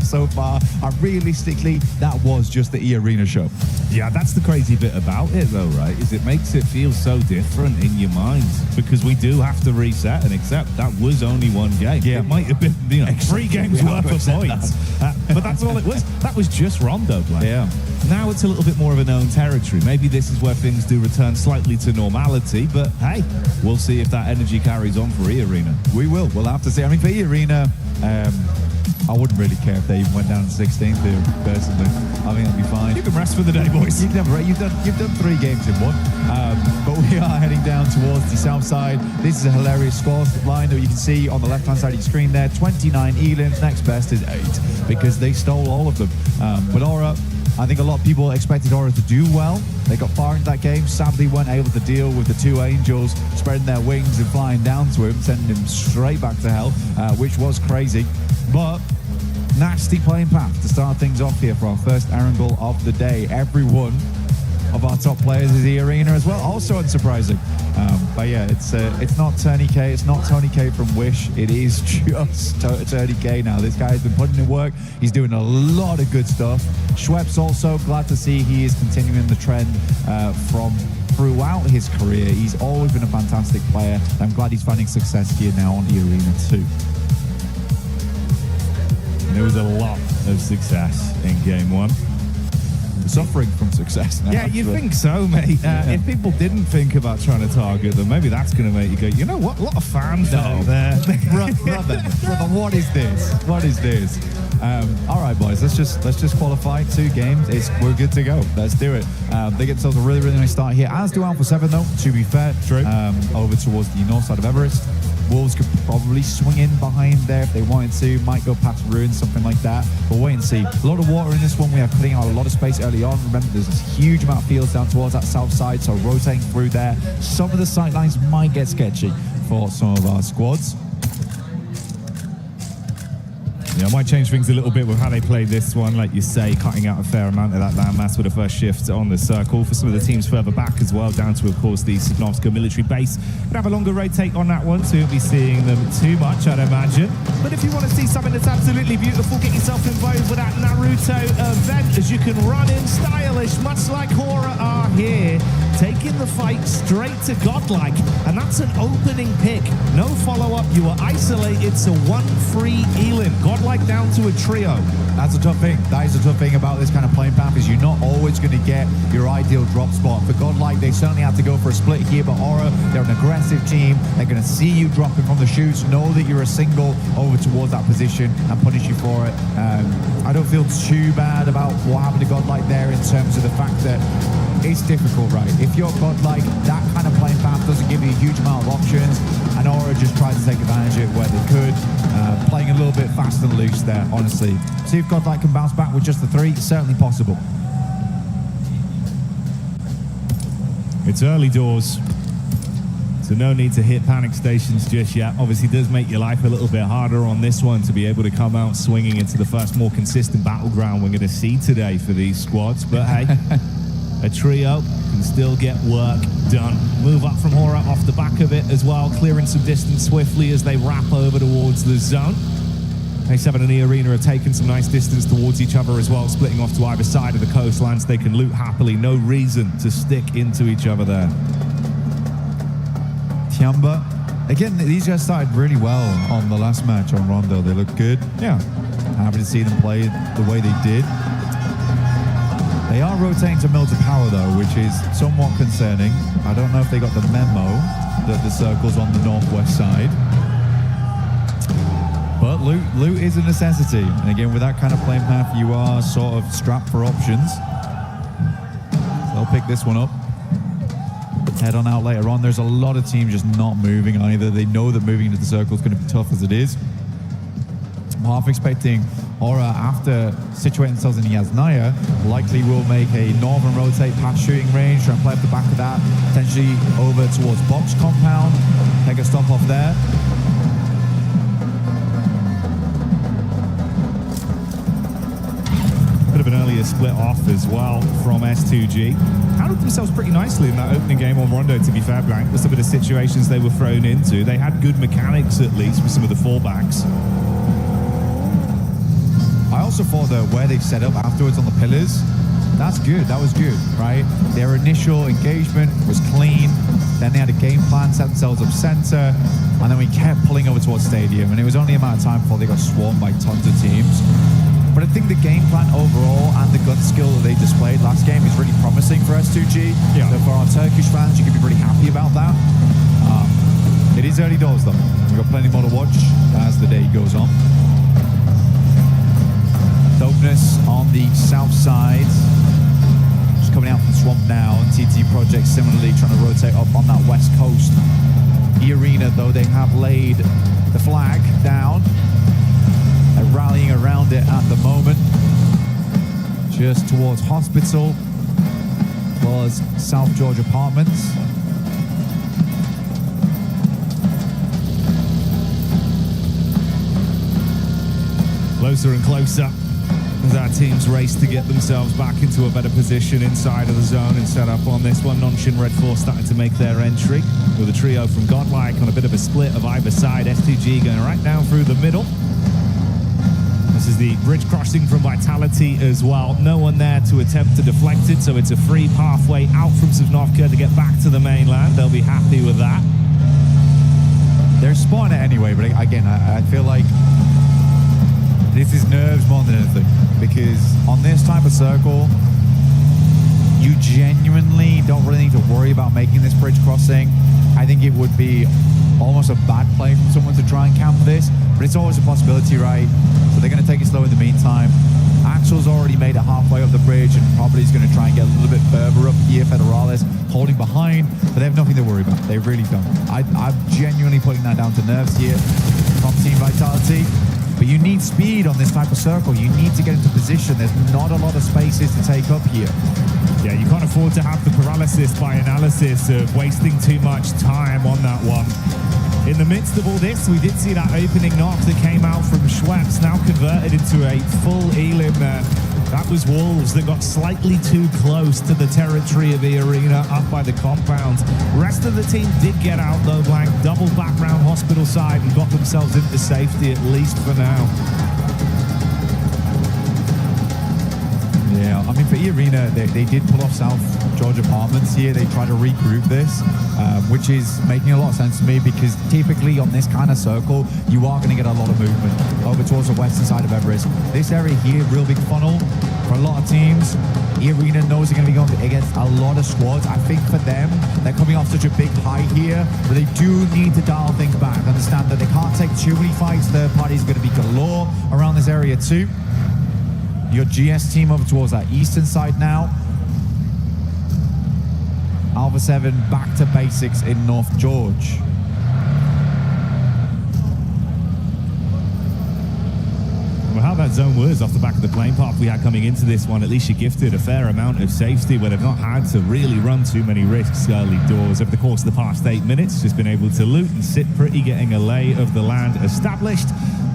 so far, and realistically, that was just the E-Arena show. Yeah, that's the crazy bit about it though, right? Is it makes it feel so different in your mind, because we do have to reset and accept that was only one game. Yeah. It might have been, 3 games worth of points. But that's all it was. That was just Rondo playing. Yeah. Now it's a little bit more of a known territory. Maybe this is where things do return slightly to normality, but hey, we'll see if that energy carries on for E-Arena. We will. We'll have to see. I mean, for E-Arena, I wouldn't really care if they even went down to 16th here, personally. I think it'd be fine. You can rest for the day, boys. You've done 3 games in one. But But we are heading down towards the south side. This is a hilarious score line that you can see on the left-hand side of your screen there. 29 elims, next best is 8 because they stole all of them. But Aura, I think a lot of people expected Aura to do well. They got far into that game, sadly weren't able to deal with the two angels spreading their wings and flying down to him, sending him straight back to hell, which was crazy. But nasty playing path to start things off here for our first Erangel of the day. Every one of our top players is the arena as well, also unsurprising. But yeah, it's not Tony K, it's not Tony K from Wish, it is just Tony K now. This guy has been putting in work, he's doing a lot of good stuff. Schweppes also, glad to see he is continuing the trend from throughout his career. He's always been a fantastic player. I'm glad he's finding success here now on the arena too. There was a lot of success in game one. Suffering from success now. Yeah, you think so, mate. If people didn't think about trying to target them, maybe that's going to make you go, you know what, a lot of fans there. Brother, what is this? What is this? All right, boys, let's just qualify 2 games. We're good to go. Let's do it. They get themselves a really, really nice start here, as do Alpha 7, though, to be fair. True. Over towards the north side of Everest. Wolves could probably swing in behind there if they wanted to. Might go past Ruins, something like that. But wait and see. A lot of water in this one. We are cutting out a lot of space early on. Remember, there's this huge amount of fields down towards that south side, so rotating through there. Some of the sight lines might get sketchy for some of our squads. Yeah, I might change things a little bit with how they play this one. Like you say, cutting out a fair amount of that landmass with the first shift on the circle. For some of the teams further back as well, down to, of course, the Sosnovska military base. We'll have a longer rotate on that one, so you won't be seeing them too much, I'd imagine. But if you want to see something that's absolutely beautiful, get yourself involved with that Naruto event, as you can run in stylish, much like Hora are here, taking the fight straight to Godlike. And that's an opening pick. No follow-up. You are isolated to 1-3 Elin. Godlike down to a trio. That's a tough thing. That is a tough thing about this kind of playing path, is you're not always going to get your ideal drop spot. For Godlike, they certainly have to go for a split here, but Aura, they're an aggressive team. They're going to see you dropping from the shoots, know that you're a single over towards that position and punish you for it. I don't feel too bad about what happened to Godlike there in terms of the fact that it's difficult, right? If you're Godlike, that kind of playing path doesn't give you a huge amount of options, and Aura just tried to take advantage of it where they could, playing a little bit fast and loose there, honestly. See if Godlike can bounce back with just the 3, it's certainly possible. It's early doors, so no need to hit panic stations just yet. Obviously does make your life a little bit harder on this one to be able to come out swinging into the first more consistent battleground we're going to see today for these squads, but hey, a trio can still get work done. Move up from Hora off the back of it as well, clearing some distance swiftly as they wrap over towards the zone. A7 and the arena have taken some nice distance towards each other as well, splitting off to either side of the coastline so they can loot happily. No reason to stick into each other there. Tiamba, again, these guys started really well on the last match on Rondo. They look good. Yeah. Happy to see them play the way they did. They are rotating to Mill to Power, though, which is somewhat concerning. I don't know if they got the memo that the circle's on the northwest side. But loot is a necessity. And again, with that kind of playing path, you are sort of strapped for options. So they'll pick this one up. Head on out later on. There's a lot of teams just not moving either. They know that moving into the circle is going to be tough as it is. I'm half expecting Aura, after situating themselves in Yasnaya, likely will make a northern rotate past shooting range, try and play up the back of that, potentially over towards box compound, take a stop off there. Bit of an earlier split off as well from S2G. Handled themselves pretty nicely in that opening game on Rondo, to be fair, Blank, with some of the situations they were thrown into. They had good mechanics, at least, with some of the fallbacks. I also thought that where they've set up afterwards on the pillars, that's good. That was good, right? Their initial engagement was clean. Then they had a game plan, set themselves up center, and then we kept pulling over towards stadium. And it was only a matter of time before they got swarmed by tons of teams. But I think the game plan overall and the gun skill that they displayed last game is really promising for S2G. Yeah. So for our Turkish fans, you can be pretty happy about that. It is early doors, though. We've got plenty more to watch as the day goes on. Dopeness on the south side. coming out from Swamp now, and TT Project similarly trying to rotate up on that west coast. E-Arena, though, they have laid the flag down. They're rallying around it at the moment. Just towards Hospital was South George Apartments. Closer and closer as our teams race to get themselves back into a better position inside of the zone and set up on this one. Nongshim Red Force starting to make their entry with a trio from Godlike on a bit of a split of either side. STG going right down through the middle. This is the bridge crossing from Vitality as well. No one there to attempt to deflect it, so it's a free pathway out from Sosnovka to get back to the mainland. They'll be happy with that. They're spawning it anyway, but again, I feel like this is nerves more than anything, because on this type of circle, you genuinely don't really need to worry about making this bridge crossing. I think it would be almost a bad play from someone to try and camp this, but it's always a possibility, right? So they're going to take it slow in the meantime. Axel's already made it halfway up the bridge and probably is going to try and get a little bit further up here. Federales holding behind, but they have nothing to worry about. They really don't. I'm genuinely putting that down to nerves here from Team Vitality. But you need speed on this type of circle. You need to get into position. There's not a lot of spaces to take up here. Yeah, you can't afford to have the paralysis by analysis of wasting too much time on that one. In the midst of all this, we did see that opening knock that came out from Schweppes, now converted into a full Elim there. That was Wolves that got slightly too close to the territory of the arena up by the compound. Rest of the team did get out though, Blank, doubled back round Hospital side and got themselves into safety, at least for now. Yeah, I mean, for E-Arena, they did pull off South George Apartments here. They tried to regroup this, which is making a lot of sense to me, because typically on this kind of circle, you are going to get a lot of movement over towards the western side of Everest. This area here, real big funnel for a lot of teams. E-Arena knows they're going to be going against a lot of squads. I think for them, they're coming off such a big high here, but they do need to dial things back. Understand that they can't take too many fights. Third parties are going to be galore around this area too. Your GS team over towards that eastern side now. Alpha 7 back to basics in North George. Well, how that zone was off the back of the plane path we had coming into this one, at least you gifted a fair amount of safety where they've not had to really run too many risks early doors over the course of the past 8 minutes. Just been able to loot and sit pretty, getting a lay of the land established.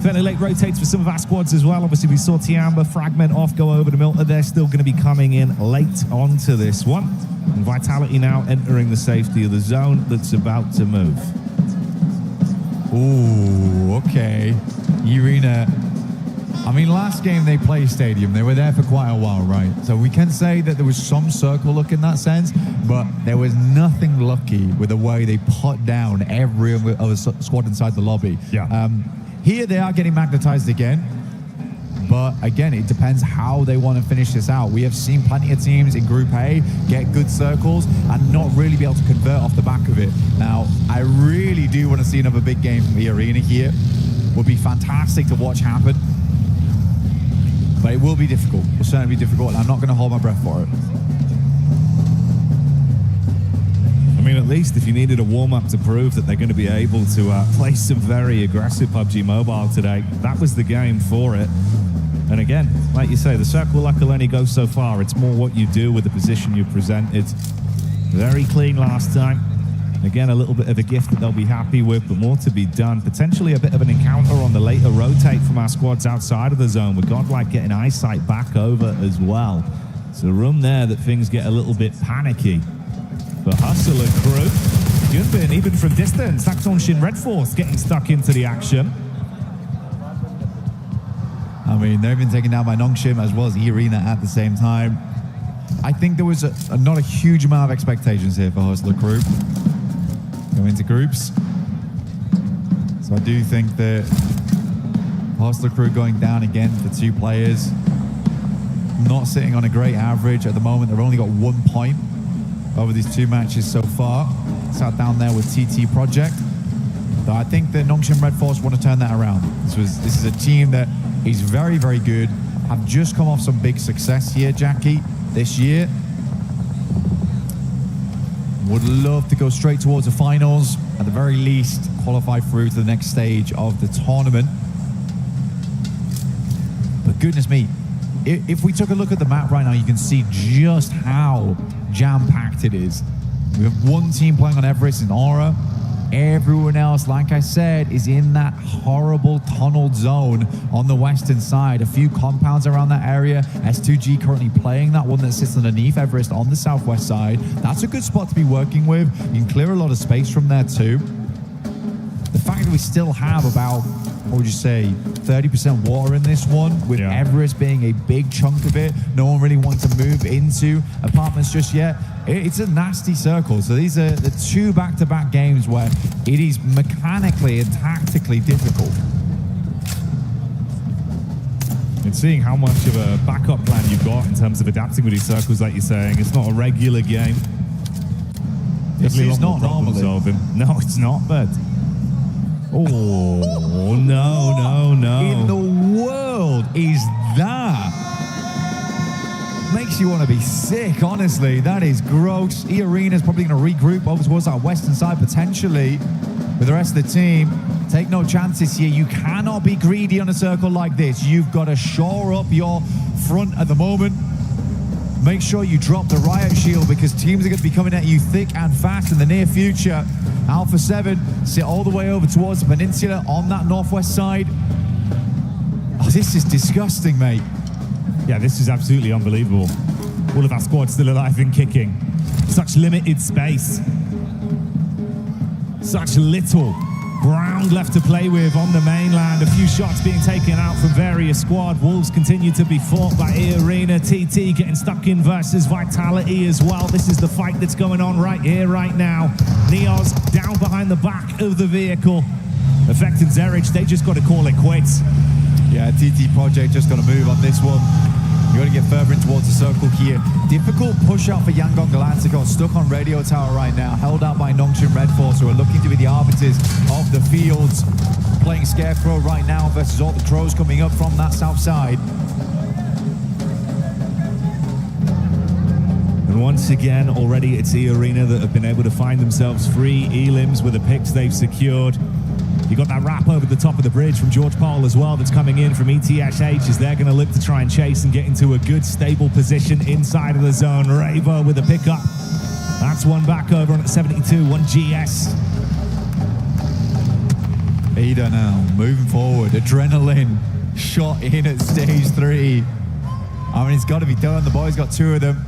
Fairly late rotates for some of our squads as well. Obviously, we saw Tiamba fragment off, go over to Milton. They're still going to be coming in late onto this one. And Vitality now entering the safety of the zone that's about to move. Ooh, okay. E-Arena. I mean, last game they played Stadium. They were there for quite a while, right? So we can say that there was some circle look in that sense, but there was nothing lucky with the way they put down every other squad inside the lobby. Yeah. Here they are getting magnetized again, but again, it depends how they want to finish this out. We have seen plenty of teams in Group A get good circles and not really be able to convert off the back of it. Now, I really do want to see another big game from the arena here. Would be fantastic to watch happen, but it will be difficult. It will certainly be difficult, and I'm not going to hold my breath for it. I mean, at least if you needed a warm-up to prove that they're going to be able to play some very aggressive PUBG Mobile today, that was the game for it. And again, like you say, the circle luck will only go so far. It's more what you do with the position you presented. Very clean last time. Again, a little bit of a gift that they'll be happy with, but more to be done. Potentially a bit of an encounter on the later rotate from our squads outside of the zone, with Godlike getting eyesight back over as well. So room there that things get a little bit panicky. For Hustle and crew, Gunbin, even from distance, that's Nongshim Red Force getting stuck into the action. I mean, they've been taken down by Nongshim as well as E-Arena at the same time. I think there was not a huge amount of expectations here for Hustler Crew going into groups. So I do think that Hustler Crew going down again for 2 players, not sitting on a great average at the moment. They've only got 1 point over these 2 matches so far. Sat down there with TT Project. So I think that Nongshim Red Force want to turn that around. This is a team that is very, very good. Have just come off some big success here, Jackie, this year. would love to go straight towards the finals, at the very least qualify through to the next stage of the tournament. But goodness me, if we took a look at the map right now, you can see just how jam-packed it is. We have one team playing on Everest in Aura. Everyone else, like I said, is in that horrible tunneled zone on the western side. A few compounds around that area. S2G currently playing that one that sits underneath Everest on the southwest side. That's a good spot to be working with. You can clear a lot of space from there too. The fact that we still have about, what would you say, 30% water in this one, with Everest being a big chunk of it. No one really wants to move into apartments just yet. It's a nasty circle. So these are the two back-to-back games where it is mechanically and tactically difficult. And seeing how much of a backup plan you've got in terms of adapting with these circles, like you're saying, it's not a regular game. It's not normally. No, it's not, but... Oh, no. In the world is that? Makes you want to be sick, honestly. That is gross. E-Arena's probably going to regroup over towards our western side, potentially, with the rest of the team. Take no chances here. You cannot be greedy on a circle like this. You've got to shore up your front at the moment. Make sure you drop the riot shield, because teams are going to be coming at you thick and fast in the near future. Alpha 7 sit all the way over towards the peninsula on that northwest side. Oh, this is disgusting, mate. Yeah, this is absolutely unbelievable. All of our squad still alive and kicking. Such limited space. Such little ground left to play with on the mainland. A few shots being taken out from various squad. Wolves continue to be fought by E-Arena. TT getting stuck in versus Vitality as well. This is the fight that's going on right here, right now. Neos down behind the back of the vehicle. Effect and Zerich, they just got to call it quits. Yeah, TT Project just got to move on this one. You got to get further in towards the circle here. Difficult push out for Yangon Galacticos, stuck on radio tower right now, held out by Nongshim Red Force, who are looking to be the arbiters of the fields. Playing Scarecrow right now versus all the Crows coming up from that south side. And once again, already it's E-Arena that have been able to find themselves free elims with the picks they've secured. You got that wrap over the top of the bridge from George Paul as well that's coming in from ETSH as they're going to look to try and chase and get into a good stable position inside of the zone. Ravo with a pickup. That's one back over on at 72, one GS. Ada now moving forward. Adrenaline shot in at stage 3. I mean, it's got to be done. The boys got 2 of them.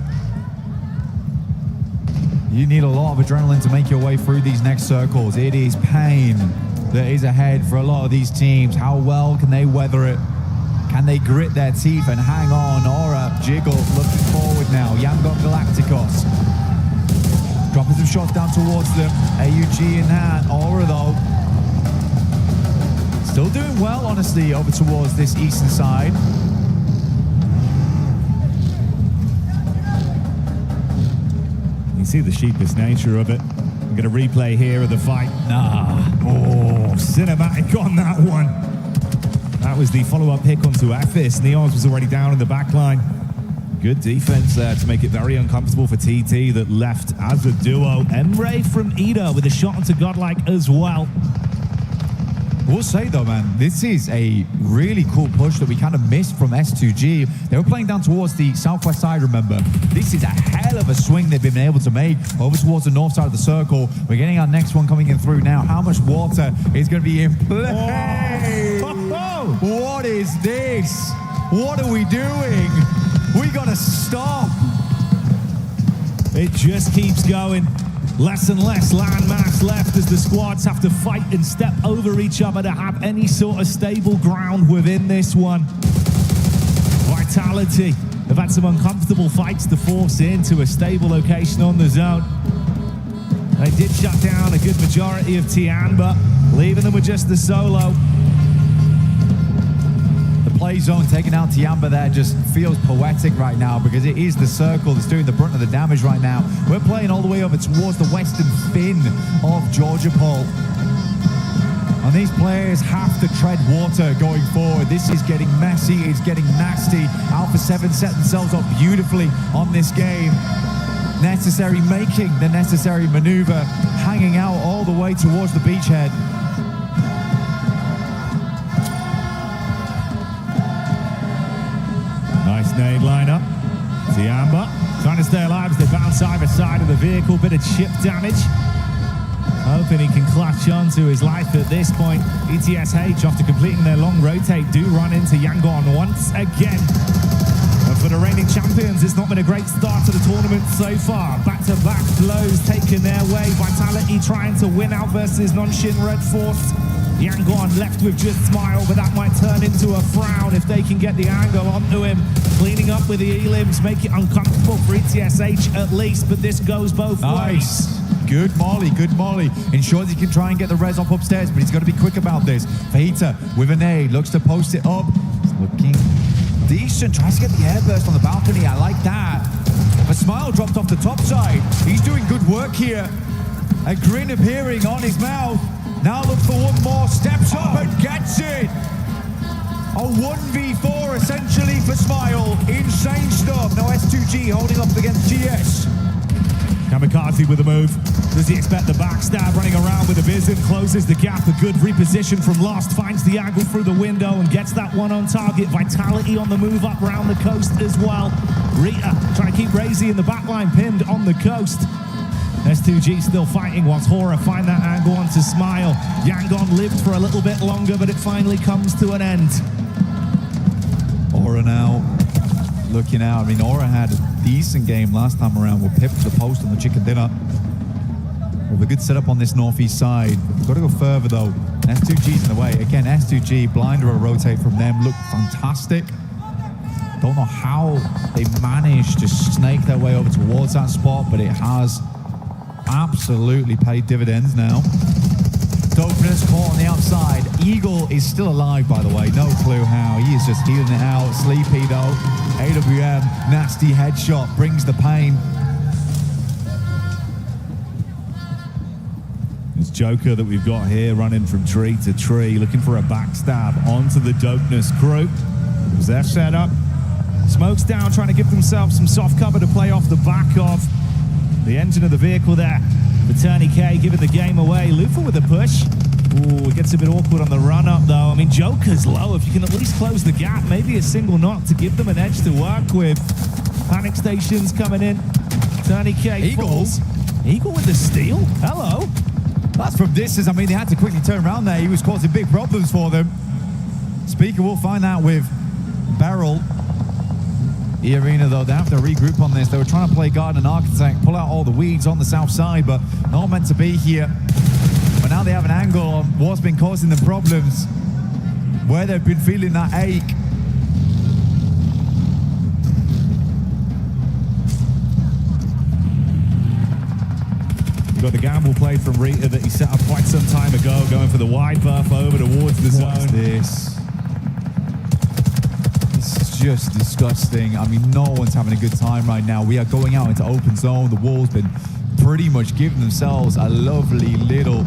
You need a lot of adrenaline to make your way through these next circles. It is pain that is ahead for a lot of these teams. How well can they weather it? Can they grit their teeth and hang on? Aura, Jiggle looking forward now. Yangon Galacticos dropping some shots down towards them. AUG in hand. Aura though still doing well, honestly, over towards this eastern side. You see the sheepish nature of it. I'm going to replay here of the fight. Oh, cinematic on that one. That was the follow-up pick onto Ephes. Neos was already down in the back line. Good defense there to make it very uncomfortable for TT that left as a duo. Emre from Ida with a shot onto Godlike as well. I will say though, man, this is a really cool push that we kind of missed from S2G. They were playing down towards the southwest side, remember. This is a hell of a swing they've been able to make over towards the north side of the circle. We're getting our next one coming in through now. How much water is going to be in play? Oh. What is this? What are we doing? We got to stop. It just keeps going. Less and less land mass left as the squads have to fight and step over each other to have any sort of stable ground within this one. Vitality have had some uncomfortable fights to force into a stable location on the zone. They did shut down a good majority of Tian, but leaving them with just the solo. The play zone taking out Tiamba there just feels poetic right now, because it is the circle that's doing the brunt of the damage right now. We're playing all the way over towards the western fin of Georgia Paul. And these players have to tread water going forward. This is getting messy, it's getting nasty. Alpha 7 set themselves up beautifully on this game. necessary, making the necessary maneuver, hanging out all the way towards the beachhead. Nice nade lineup. Tiamba trying to stay alive as they bounce either side of the vehicle. Bit of chip damage. Hoping he can clutch on to his life at this point. ETSH, after completing their long rotate, do run into Yangon once again. And for the reigning champions, it's not been a great start to the tournament so far. Back-to-back blows taken their way. Vitality trying to win out versus Non-Shin Red Force. Yangon left with just Smile, but that might turn into a frown if they can get the angle onto him. Cleaning up with the elims, make it uncomfortable for ETSH at least, but this goes both ways. Good molly, good molly. Ensures he can try and get the res up upstairs, but he's got to be quick about this. Fajita with a nade, looks to post it up. He's looking decent, tries to get the airburst on the balcony. I like that. A Smile dropped off the top side. He's doing good work here. A grin appearing on his mouth. Now look for one more, steps up and gets it. A 1v4 essentially for Smile. Insane stuff. Now S2G holding up against GS. Kamikaze with a move. Does he expect the backstab? Running around with a vision, closes the gap. A good reposition from Lost, finds the angle through the window and gets that one on target. Vitality on the move up around the coast as well. Rita trying to keep Razy in the backline, pinned on the coast. S2G still fighting whilst Hora find that angle onto Smile. Yangon lived for a little bit longer, but it finally comes to an end. Aura now looking out. I mean, Aura had a decent game last time around with Pip to the post on the chicken dinner. With a good setup on this northeast side. We've got to go further though. S2G's in the way. Again, S2G, blinder will rotate from them. Look fantastic. Don't know how they managed to snake their way over towards that spot, but it has absolutely paid dividends now. Dopeness caught on the outside. Eagle is still alive, by the way. No clue how. He is just healing it out. Sleepy, though. AWM, nasty headshot, brings the pain. It's Joker that we've got here running from tree to tree, looking for a backstab onto the Dopeness crew. It was their setup. Smokes down, trying to give themselves some soft cover to play off the back of the engine of the vehicle there. Materni K giving the game away. Lufa with a push. Ooh, it gets a bit awkward on the run-up, though. I mean, Joker's low. If you can at least close the gap, maybe a single knock to give them an edge to work with. Panic stations coming in. Materni K falls. Eagle with the steal. Hello. That's from distance. I mean, they had to quickly turn around there. He was causing big problems for them. Speaker will find out with Beryl. E-Arena, though, they have to regroup on this. They were trying to play Garden and Architect, pull out all the weeds on the south side, but not meant to be here. But now they have an angle on what's been causing them problems, where they've been feeling that ache. We've got the gamble play from Rita that he set up quite some time ago, going for the wide berth over towards the zone. What's this? Just disgusting. I mean, no one's having a good time right now. We are going out into open zone. The wall's been pretty much giving themselves a lovely little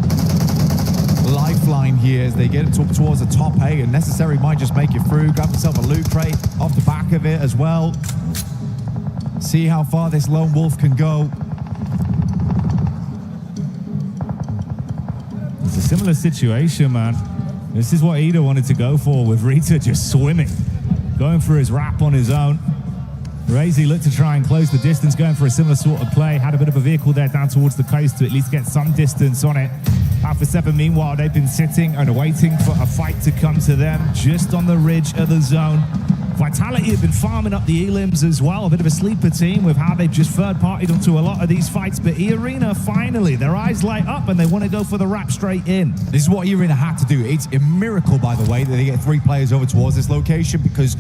lifeline here as they get it towards the top 8, and Necessary might just make it through. Grab himself a loot crate off the back of it as well. See how far this lone wolf can go. It's a similar situation, man. This is what Ida wanted to go for, with Rita just swimming. Going for his wrap on his own. Razy looked to try and close the distance, going for a similar sort of play. Had a bit of a vehicle there down towards the coast to at least get some distance on it. Alpha 7, meanwhile, they've been sitting and waiting for a fight to come to them just on the ridge of the zone. Vitality have been farming up the elims as well. A bit of a sleeper team with how they've just third-partied onto a lot of these fights. But E-Arena, finally, their eyes light up and they want to go for the wrap straight in. This is what E-Arena had to do. It's a miracle, by the way, that they get 3 players over towards this location, because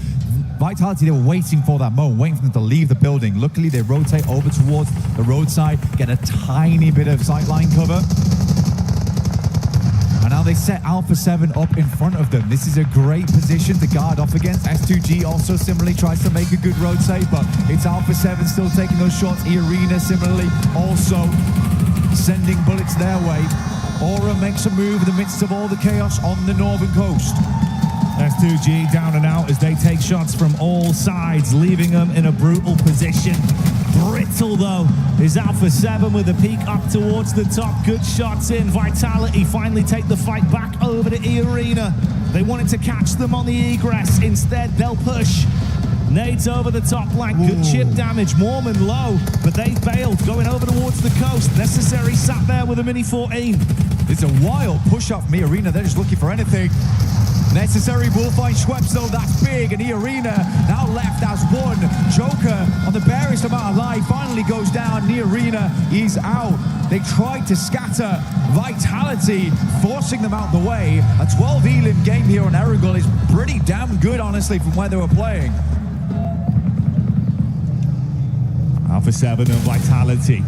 Vitality, they were waiting for that moment, waiting for them to leave the building. Luckily, they rotate over towards the roadside, get a tiny bit of sightline cover. And now they set Alpha 7 up in front of them. This is a great position to guard off against. S2G also similarly tries to make a good rotate, but it's Alpha 7 still taking those shots. E-Arena similarly also sending bullets their way. Aura makes a move in the midst of all the chaos on the northern coast. S2G down and out as they take shots from all sides, leaving them in a brutal position. Brittle, though, is Alpha 7 with a peek up towards the top. Good shots in. Vitality finally take the fight back over to E-Arena. They wanted to catch them on the egress. Instead, they'll push. Nades over the top flank. Good chip damage. Mormon low, but they bailed, going over towards the coast. Necessary sat there with a Mini 14. It's a wild push up from E-Arena. They're just looking for anything. Necessary will find Schweppes, though. That's big. And E-Arena now left as one. Joker on the barest amount of life finally goes down. E-Arena is out. They tried to scatter Vitality, forcing them out the way. A 12 elim game here on Erangel is pretty damn good, honestly, from where they were playing. Alpha 7 and Vitality.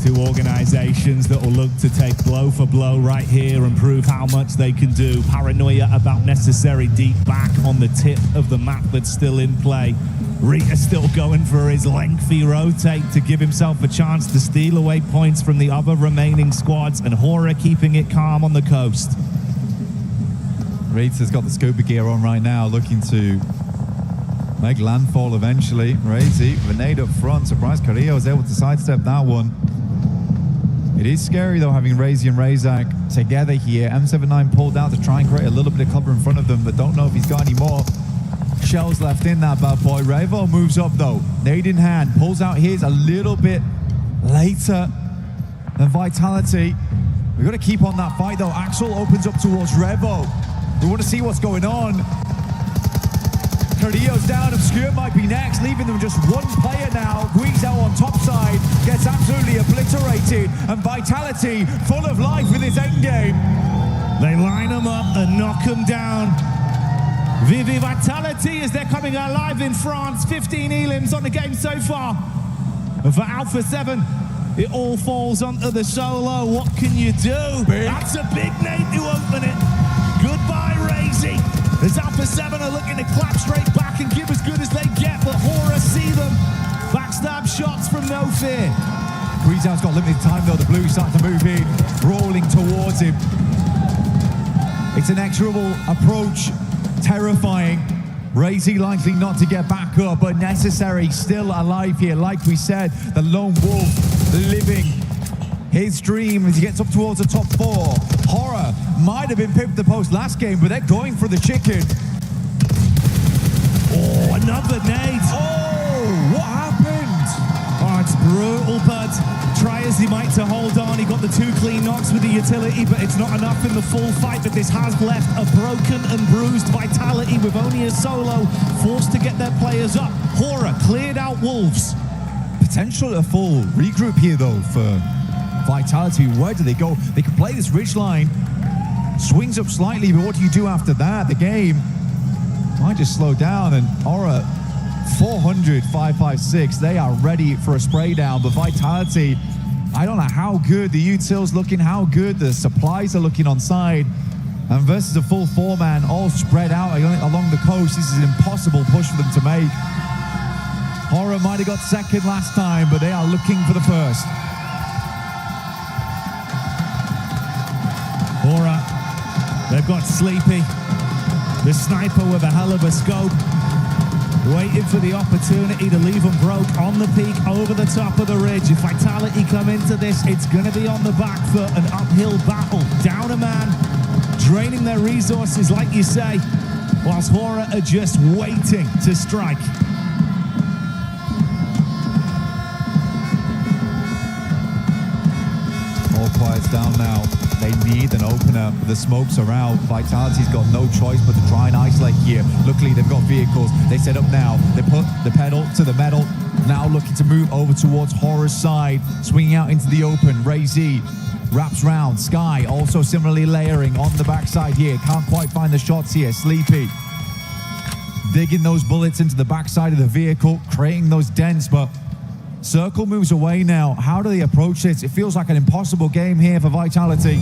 Two organizations that will look to take blow for blow right here and prove how much they can do. Paranoia about Necessary deep back on the tip of the map that's still in play. Rita still going for his lengthy rotate to give himself a chance to steal away points from the other remaining squads, and Hora keeping it calm on the coast. Rita's got the scuba gear on right now, looking to make landfall eventually. Razy, grenade up front. Surprised Carrillo was able to sidestep that one. It is scary, though, having Razy and Razak together here. M79 pulled out to try and create a little bit of cover in front of them, but don't know if he's got any more shells left in that bad boy. Revo moves up, though. Nade in hand. Pulls out his a little bit later than Vitality. We've got to keep on that fight, though. Axel opens up towards Revo. We want to see what's going on. Carrillo's down. Obscure might be next, leaving them just one player now. Guizao on top side gets absolutely obliterated, and Vitality full of life with his endgame. They line them up and knock them down. Vivi Vitality as they're coming alive in France. 15 elims on the game so far. And for Alpha 7, it all falls onto the solo. What can you do? That's a big nade to open it. Goodbye, Razy. As Alpha 7 are looking to clap straight back and give as good as they get, but Hora see them. Backstab shots from No Fear. Guizao's got limited time, though. The Blues start to move in, rolling towards him. It's an inexorable approach, terrifying. Razy likely not to get back up, but Necessary still alive here. Like we said, the lone wolf living his dream as he gets up towards the top four. Hora might have been pipped the post last game, but they're going for the chicken. Oh, another nade. Oh, what happened? Oh, it's brutal, but try as he might to hold on. He got the two clean knocks with the utility, but it's not enough in the full fight. But this has left a broken and bruised Vitality with only a solo, forced to get their players up. Hora cleared out Wolves. Potential a full regroup here, though, for Vitality. Where do they go? They can play this ridge line, swings up slightly, but what do you do after that? The game might just slow down, and Aura 400, 556. They are ready for a spray down, but Vitality, I don't know how good the util's looking, how good the supplies are looking on side, and versus a full four-man all spread out along the coast. This is an impossible push for them to make. Hora might have got second last time, but they are looking for the first. Hora, they've got Sleepy, the sniper with a hell of a scope, waiting for the opportunity to leave them broke on the peak over the top of the ridge. If Vitality come into this, it's going to be on the back foot, an uphill battle, down a man, draining their resources, like you say, whilst Hora are just waiting to strike. All quiets down now. They need an opener. The smokes are out. Vitality's got no choice but to try and isolate here. Luckily, they've got vehicles. They set up now. They put the pedal to the metal. Now looking to move over towards Hora's side. Swinging out into the open. Ray Z wraps round. Sky also similarly layering on the backside here. Can't quite find the shots here. Sleepy digging those bullets into the backside of the vehicle, creating those dents, but Circle moves away now. How do they approach this? It feels like an impossible game here for Vitality.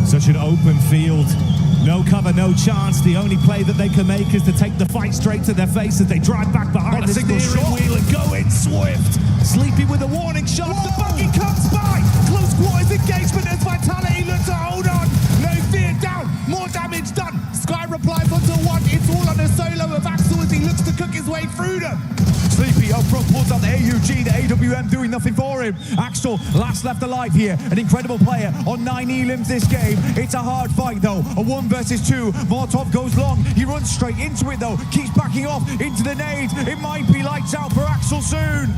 Such an open field. No cover, no chance. The only play that they can make is to take the fight straight to their face as they drive back behind the steering wheel and go in swift. Sleepy with a warning shot. Whoa. The buggy comes by. Close quarters engagement as Vitality look to hold on. No fear down. More damage done. Sky replies onto one. It's all on a solo of Axel as he looks to cook his way through them. Sleepy Up front pulls out the AUG, the AWM doing nothing for him. Axel, last left alive here. An incredible player on 9 elims this game. It's a hard fight though. A 1 versus 2. Molotov goes long. He runs straight into it though. Keeps backing off into the nades. It might be lights out for Axel soon.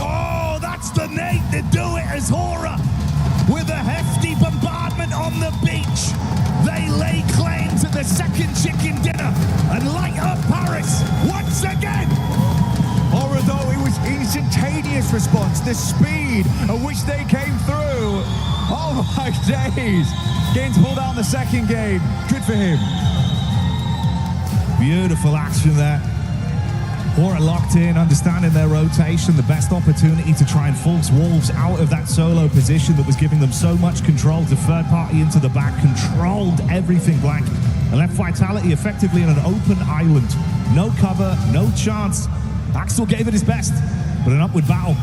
Oh, that's the nade to do it as Hora. With a hefty bombardment on the beach, they lay claim to the second chicken dinner and light up Paris once again. Hora though, it was instantaneous response. The speed at which they came through. Oh my days. Getting to pull down the second game. Good for him. Beautiful action there. Hora locked in, understanding their rotation, the best opportunity to try and force Wolves out of that solo position that was giving them so much control. The third party into the back, controlled everything blank, and left Vitality effectively in an open island. No cover, no chance. Axel gave it his best, but an upward battle.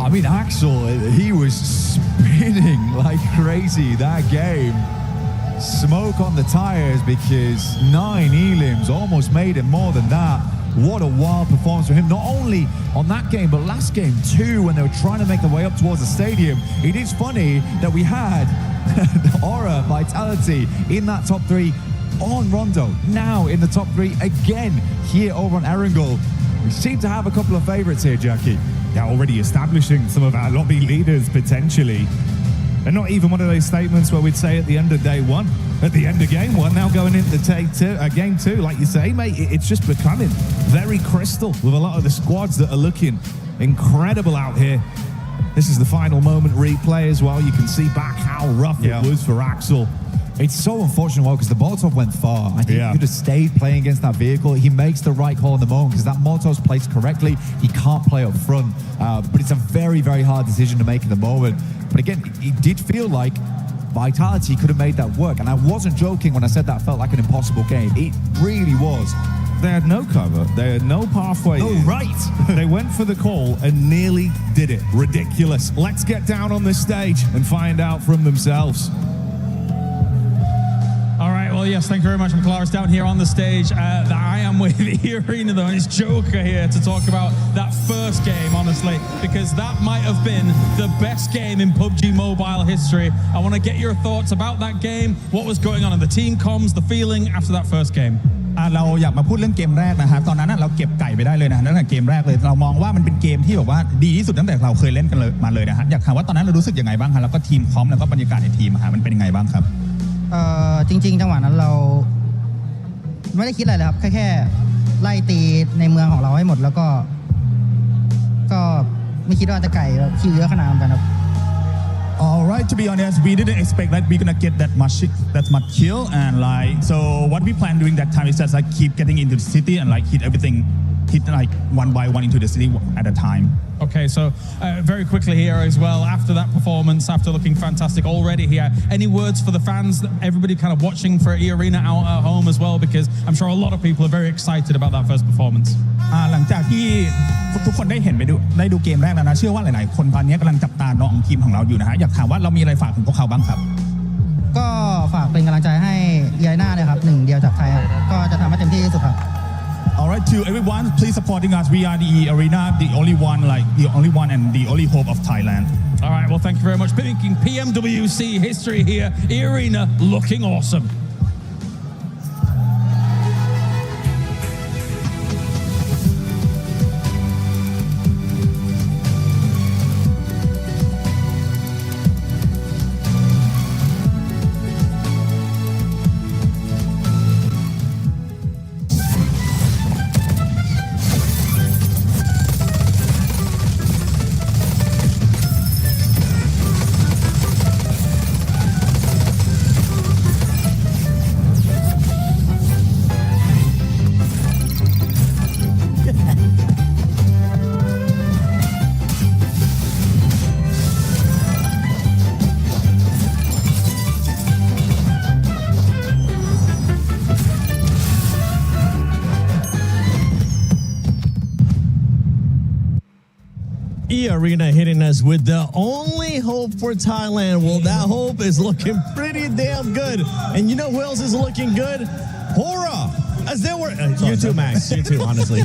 I mean, Axel, he was spinning like crazy that game. Smoke on the tires because 9 elims almost made it more than that. What a wild performance for him, not only on that game, but last game too, when they were trying to make their way up towards the stadium. It is funny that we had Hora, Vitality in that top 3 on Rondo, now in the top 3 again here over on Erangel. We seem to have a couple of favorites here, Jackie. They're already establishing some of our lobby leaders potentially. And not even one of those statements where we'd say at the end of day 1, at the end of game 1, now going into game 2, like you say, mate, it's just becoming very crystal with a lot of the squads that are looking incredible out here. This is the final moment replay as well. You can see back how rough it was for Axel. It's so unfortunate because the Molotov went far. I think he could have stayed playing against that vehicle. He makes the right call in the moment because that Molotov's placed correctly. He can't play up front, but it's a very, very hard decision to make in the moment. But again, it did feel like Vitality could have made that work. And I wasn't joking when I said that felt like an impossible game. It really was. They had no cover. They had no pathway. Oh, right. They went for the call and nearly did it. Ridiculous. Let's get down on this stage and find out from themselves. All right, well, yes, thank you very much. I'm Claris down here on the stage. I am with the arena, though, and it's Joker here to talk about that first game, honestly, because that might have been the best game in PUBG Mobile history. I want to get your thoughts about that game, what was going on in the team comms, the feeling after that first game. เราอยากมาพูดเรื่องเกมแรกนะครับตอนนั้นเราเก็บไก่ไปได้เลยนะตั้งแต่เกมแรกเลยเรามองว่ามันเป็นเกมที่แบบว่าดีที่สุดตั้งแต่เราเคยเล่นกันเลยมาเลยนะฮะอยากถามว่าตอนนั้นเรารู้สึกยังไงบ้างครับแล้วก็ทีมคอมแล้วก็บรรยากาศในทีมมันเป็นยังไงบ้างครับจริงๆจังหวะนั้นเราไม่ได้คิดอะไรเลยครับแค่ไล่ตีในเมืองของเราให้หมดแล้วก็ไม่คิดว่าจะไก่คิวเยอะขนาดนั้นครับ All right, to be honest, we didn't expect that we're gonna get that much kill, and like so what we planned during that time is just like keep getting into the city and like hit like one by one into the city at a time. Okay, so very quickly here as well, after that performance, after looking fantastic already here, any words for the fans, everybody kind of watching for E-Arena out at home as well, because I'm sure a lot of people are very excited about that first performance. หลังจากที่ทุกคนได้ดูเกมแรกแล้วนะเชื่อว่าหลายๆคนตอนนี้กำลังจับตาน้องทีมของเราอยู่นะฮะอยากถามว่าเรามีอะไรฝากถึงพวกเขาบ้างครับก็ฝากเป็นกำลังใจให้E-Arenaเลยครับ1เดียวจากไทยครับก็จะทำให้เต็มที่ที่สุดครับ All right, to everyone, please supporting us. We are the E-Arena, the only one and the only hope of Thailand. All right, well, thank you very much. Making PMWC history here. E-Arena looking awesome. E-Arena hitting us with the only hope for Thailand. Well, that hope is looking pretty damn good. And you know who else is looking good? Hora. As they were, you too, Max. You too, honestly.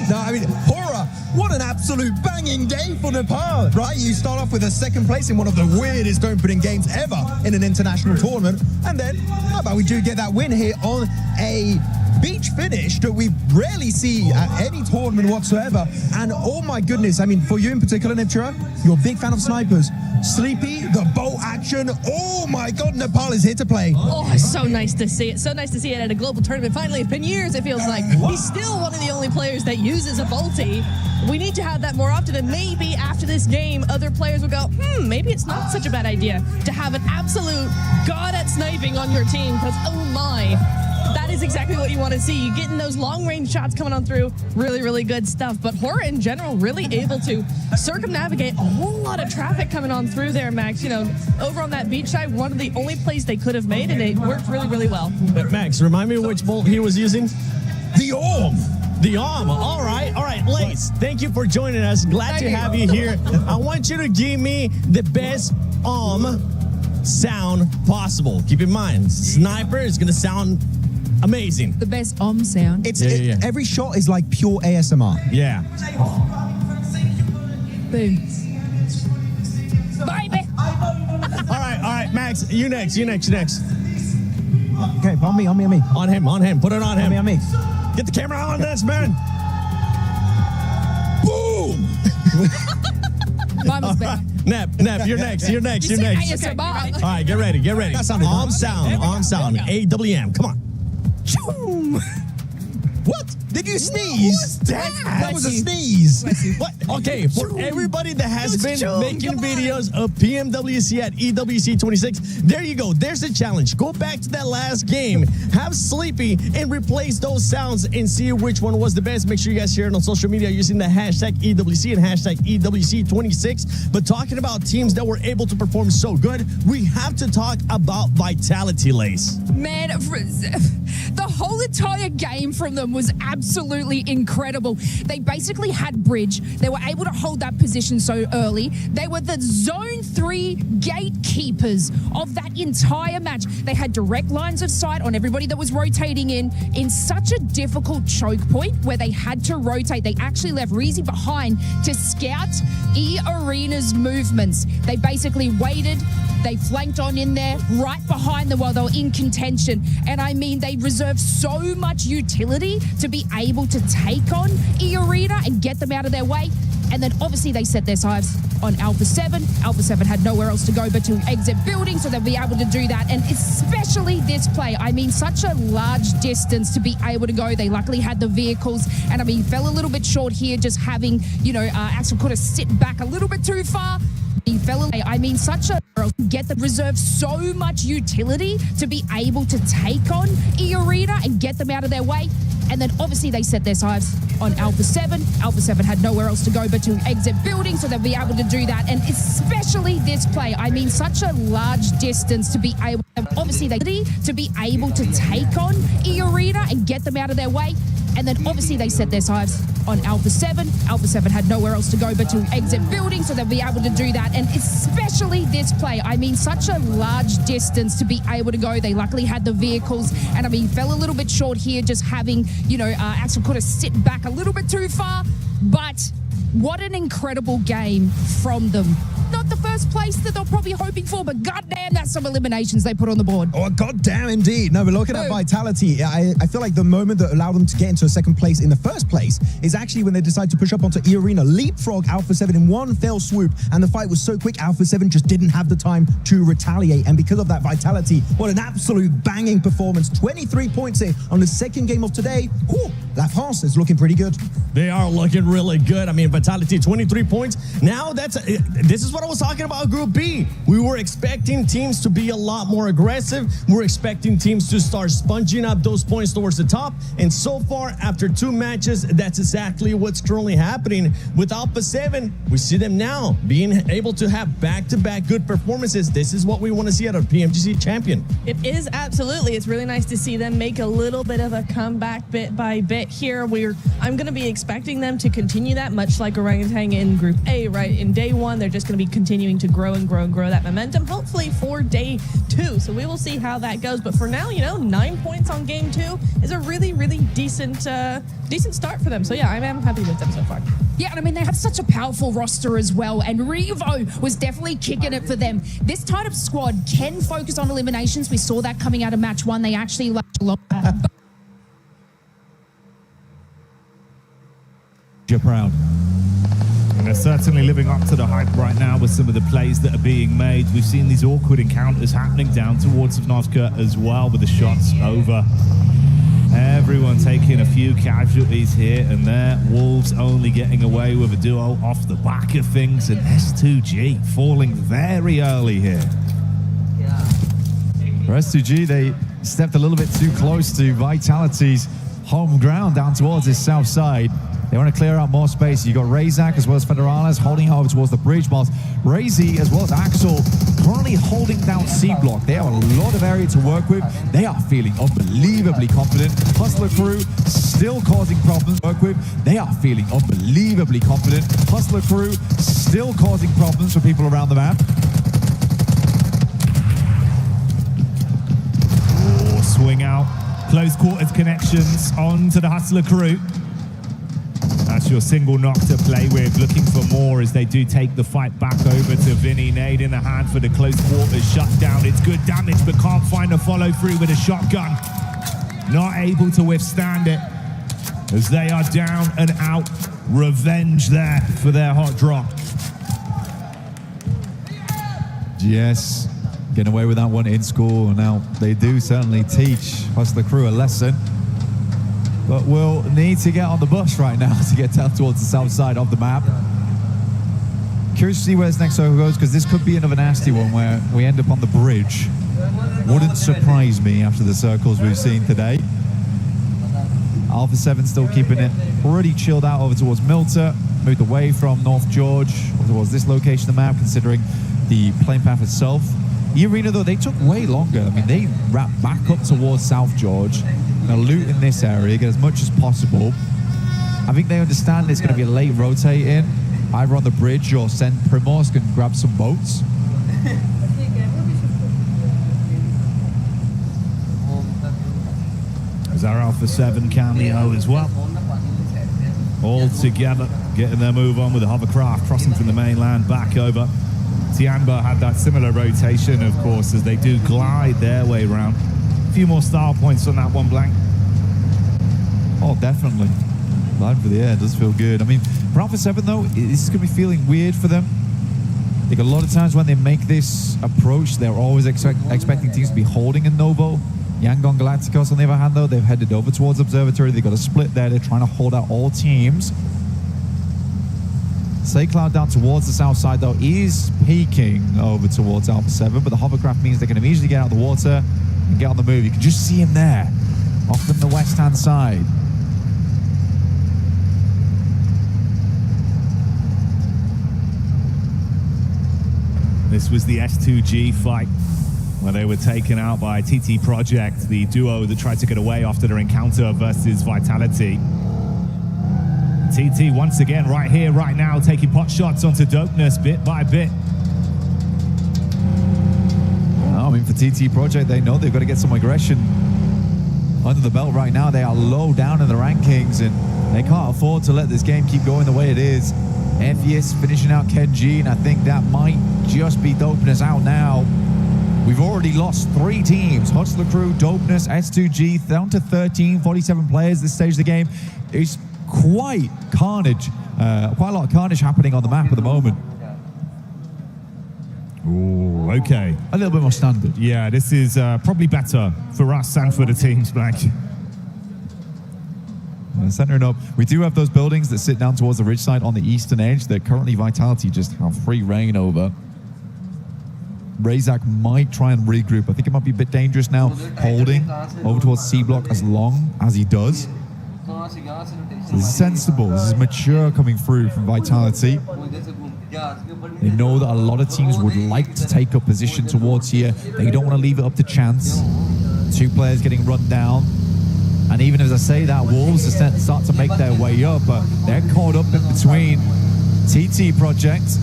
No, I mean, Hora What an absolute banging day for Nepal, right? You start off with a second place in one of the weirdest opening games ever in an international tournament. And then, how about we do get that win here on a beach finish that we rarely see at any tournament whatsoever. And oh my goodness, I mean, for you in particular, Neptura, you're a big fan of snipers. Sleepy, the bolt action. Oh my God, Nepal is here to play. Oh, it's so nice to see it. So nice to see it at a global tournament. Finally, it's been years, it feels like. He's still one of the only players that uses a bolty. We need to have that more often, and maybe after this game, other players will go, maybe it's not such a bad idea to have an absolute god at sniping on your team, because oh my, that is exactly what you want to see. You getting those long-range shots coming on through, really, really good stuff. But Hora in general really able to circumnavigate a whole lot of traffic coming on through there, Max. You know, over on that beach side, one of the only plays they could have made, and it worked really, really well. But Max, remind me which bolt he was using? The Orm. The Arm. All right. Lace, thank you for joining us. Glad to have you here. I want you to give me the best sound possible. Keep in mind, sniper is going to sound amazing. The best sound. Every shot is like pure ASMR. Yeah. Boom. Baby. All right, Max, you next. Okay, on me. On him. Put it on him. On me. Get the camera on this, man. Boom! Mine was better. Nep, you're next. ASMR. All right, get ready. That sounded On sound. AWM. Come on. What? Did you sneeze? That? That was a sneeze. What? Okay, for everybody that has been making videos of PMWC at EWC 26, there you go. There's the challenge. Go back to that last game, have Sleepy, and replace those sounds and see which one was the best. Make sure you guys share it on social media using the hashtag EWC and hashtag EWC26. But talking about teams that were able to perform so good, we have to talk about Vitality, Lace. Man, the whole entire game from them was absolutely incredible. They basically had bridge. They were able to hold that position so early. They were the Zone 3 gatekeepers of that entire match. They had direct lines of sight on everybody that was rotating in such a difficult choke point where they had to rotate. They actually left Reezy behind to scout E-Arena's movements. They basically waited. They flanked on in there, right behind them while they were in contention. And I mean, they reserved so much utility to be able to take on E-Arena and get them out of their way. And then obviously they set their sights on Alpha 7. Alpha 7 had nowhere else to go but to exit building, so they'll be able to do that. And especially this play, I mean, such a large distance to be able to go. They luckily had the vehicles, and I mean, fell a little bit short here, just having, Axel could have sit back a little bit too far. He fell, I mean, such a get the reserve so much utility to be able to take on E-Arena and get them out of their way. And then obviously they set their sights on Alpha 7. Alpha 7 had nowhere else to go but to exit building, so they'll be able to do that. And especially this play, I mean, such a large distance to be able, obviously they to be able to take on E-Arena and get them out of their way. And then obviously they set their sights on Alpha 7. Alpha 7 had nowhere else to go but to exit building, so they'll be able to do that. And especially this play, I mean, such a large distance to be able to go. They luckily had the vehicles, and I mean, fell a little bit short here, just having, Axel could have sit back a little bit too far. But what an incredible game from them. Not the first place that they're probably hoping for, but goddamn, that's some eliminations they put on the board. Oh, goddamn, indeed. No, but looking at Vitality, I feel like the moment that allowed them to get into a second place in the first place is actually when they decided to push up onto E-Arena, leapfrog Alpha 7 in one fell swoop, and the fight was so quick, Alpha 7 just didn't have the time to retaliate. And because of that, Vitality, what an absolute banging performance. 23 points here on the second game of today. Ooh, La France is looking pretty good. They are looking really good. I mean, Vitality, 23 points. Now, this is what I was talking about Group B. We were expecting teams to be a lot more aggressive. We're expecting teams to start sponging up those points towards the top. And so far, after 2 matches, that's exactly what's currently happening. With Alpha 7, we see them now being able to have back-to-back good performances. This is what we want to see out of PMGC champion. It is absolutely. It's really nice to see them make a little bit of a comeback bit by bit here. I'm going to be expecting them to continue that, much like Orangutan in Group A, right? In day 1, they're just going to be continuing to grow and grow and grow that momentum, hopefully for day 2. So we will see how that goes. But for now, 9 points on game 2 is a really, really decent start for them. So yeah, I'm happy with them so far. Yeah, and I mean, they have such a powerful roster as well, and Revo was definitely kicking it for them. This tied up squad can focus on eliminations. We saw that coming out of match one. They actually You're proud. And they're certainly living up to the hype right now with some of the plays that are being made. We've seen these awkward encounters happening down towards Novka as well with the shots over. Everyone taking a few casualties here and there. Wolves only getting away with a duo off the back of things, and S2G falling very early here. For S2G, they stepped a little bit too close to Vitality's home ground down towards his south side. They want to clear out more space. You got Razak as well as Federales holding over towards the bridge, whilst Razy as well as Axel currently holding down C block. They have a lot of area to work with. They are feeling unbelievably confident. Hustler crew still causing problems to work with. They are feeling unbelievably confident. Hustler crew still causing problems for people around the map. Oh, swing out. Close quarters connections onto the Hustler crew. That's your single knock to play with, looking for more as they do take the fight back over to Vinny. Nade in the hand for the close quarters, shut down. It's good damage, but can't find a follow through with a shotgun. Not able to withstand it as they are down and out. Revenge there for their hot drop. GS getting away with that one in school. Now they do certainly teach Hustler crew a lesson. But we'll need to get on the bus right now to get down towards the south side of the map. Curious to see where this next circle goes, because this could be another nasty one where we end up on the bridge. Wouldn't surprise me after the circles we've seen today. Alpha 7 still keeping it pretty chilled out over towards Milta. Moved away from North George over towards this location of the map, considering the plane path itself. The arena, though, they took way longer. I mean, they wrapped back up towards South George. Going to loot in this area, get as much as possible. I think they understand it's going to be a late rotate in, either on the bridge or send Primorsk and grab some boats. There's our Alpha 7 cameo as well. All together, getting their move on with the hovercraft, crossing from the mainland back over. Tianba had that similar rotation, of course, as they do glide their way around. A few more style points on that one, Blank. Oh, definitely. Line for the air does feel good. I mean, for Alpha 7, though, this is going to be feeling weird for them. I think a lot of times when they make this approach, they're always expecting teams to be holding a Novo. Yangon Galacticos, on the other hand, though, they've headed over towards Observatory. They've got a split there. They're trying to hold out all teams. Cloud down towards the south side, though, is peeking over towards Alpha 7, but the hovercraft means they can immediately get out of the water and get on the move. You can just see him there, off in the west-hand side. This was the S2G fight where they were taken out by TT Project, the duo that tried to get away after their encounter versus Vitality. TT once again right here, right now, taking pot shots onto Dopeness bit by bit. I mean, for TT Project, they know they've got to get some aggression under the belt right now. They are low down in the rankings, and they can't afford to let this game keep going the way it is. Ephius finishing out Kenji, and I think that might just be Dopeness out now. We've already lost 3 teams. Hustler Crew, Dopeness, S2G, down to 13, 47 players this stage of the game. It's quite carnage, quite a lot of carnage happening on the map at the moment. Ooh, okay. A little bit more standard. Yeah, this is probably better for us and for the teams, Black. Centering up, we do have those buildings that sit down towards the ridge side on the eastern edge that currently Vitality just have free reign over. Razak might try and regroup. I think it might be a bit dangerous now, holding over towards C block as long as he does. So this is sensible. This is mature coming through from Vitality. They know that a lot of teams would like to take up position towards here. They don't want to leave it up to chance. 2 players getting run down. And even as I say that, Wolves start to make their way up, but they're caught up in between TT Project.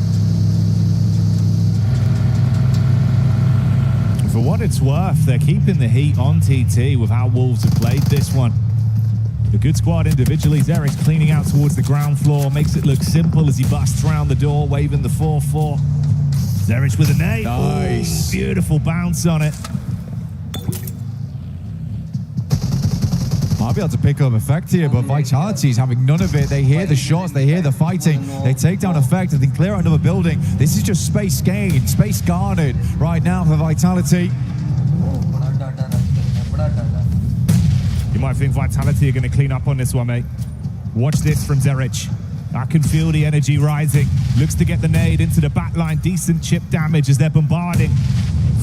For what it's worth, they're keeping the heat on TT with how Wolves have played this one. A good squad individually. Zerich cleaning out towards the ground floor. Makes it look simple as he busts around the door, waving the 4-4. Zerich with a nade. Nice. Ooh, beautiful bounce on it. Might be able to pick up effect here, but Vitality is having none of it. They hear the shots, they hear the fighting, they take down effect and then clear out another building. This is just space gained, space garnered right now for Vitality. You might think Vitality are going to clean up on this one, mate. Watch this from Zerich. I can feel the energy rising. Looks to get the nade into the back line. Decent chip damage as they're bombarding.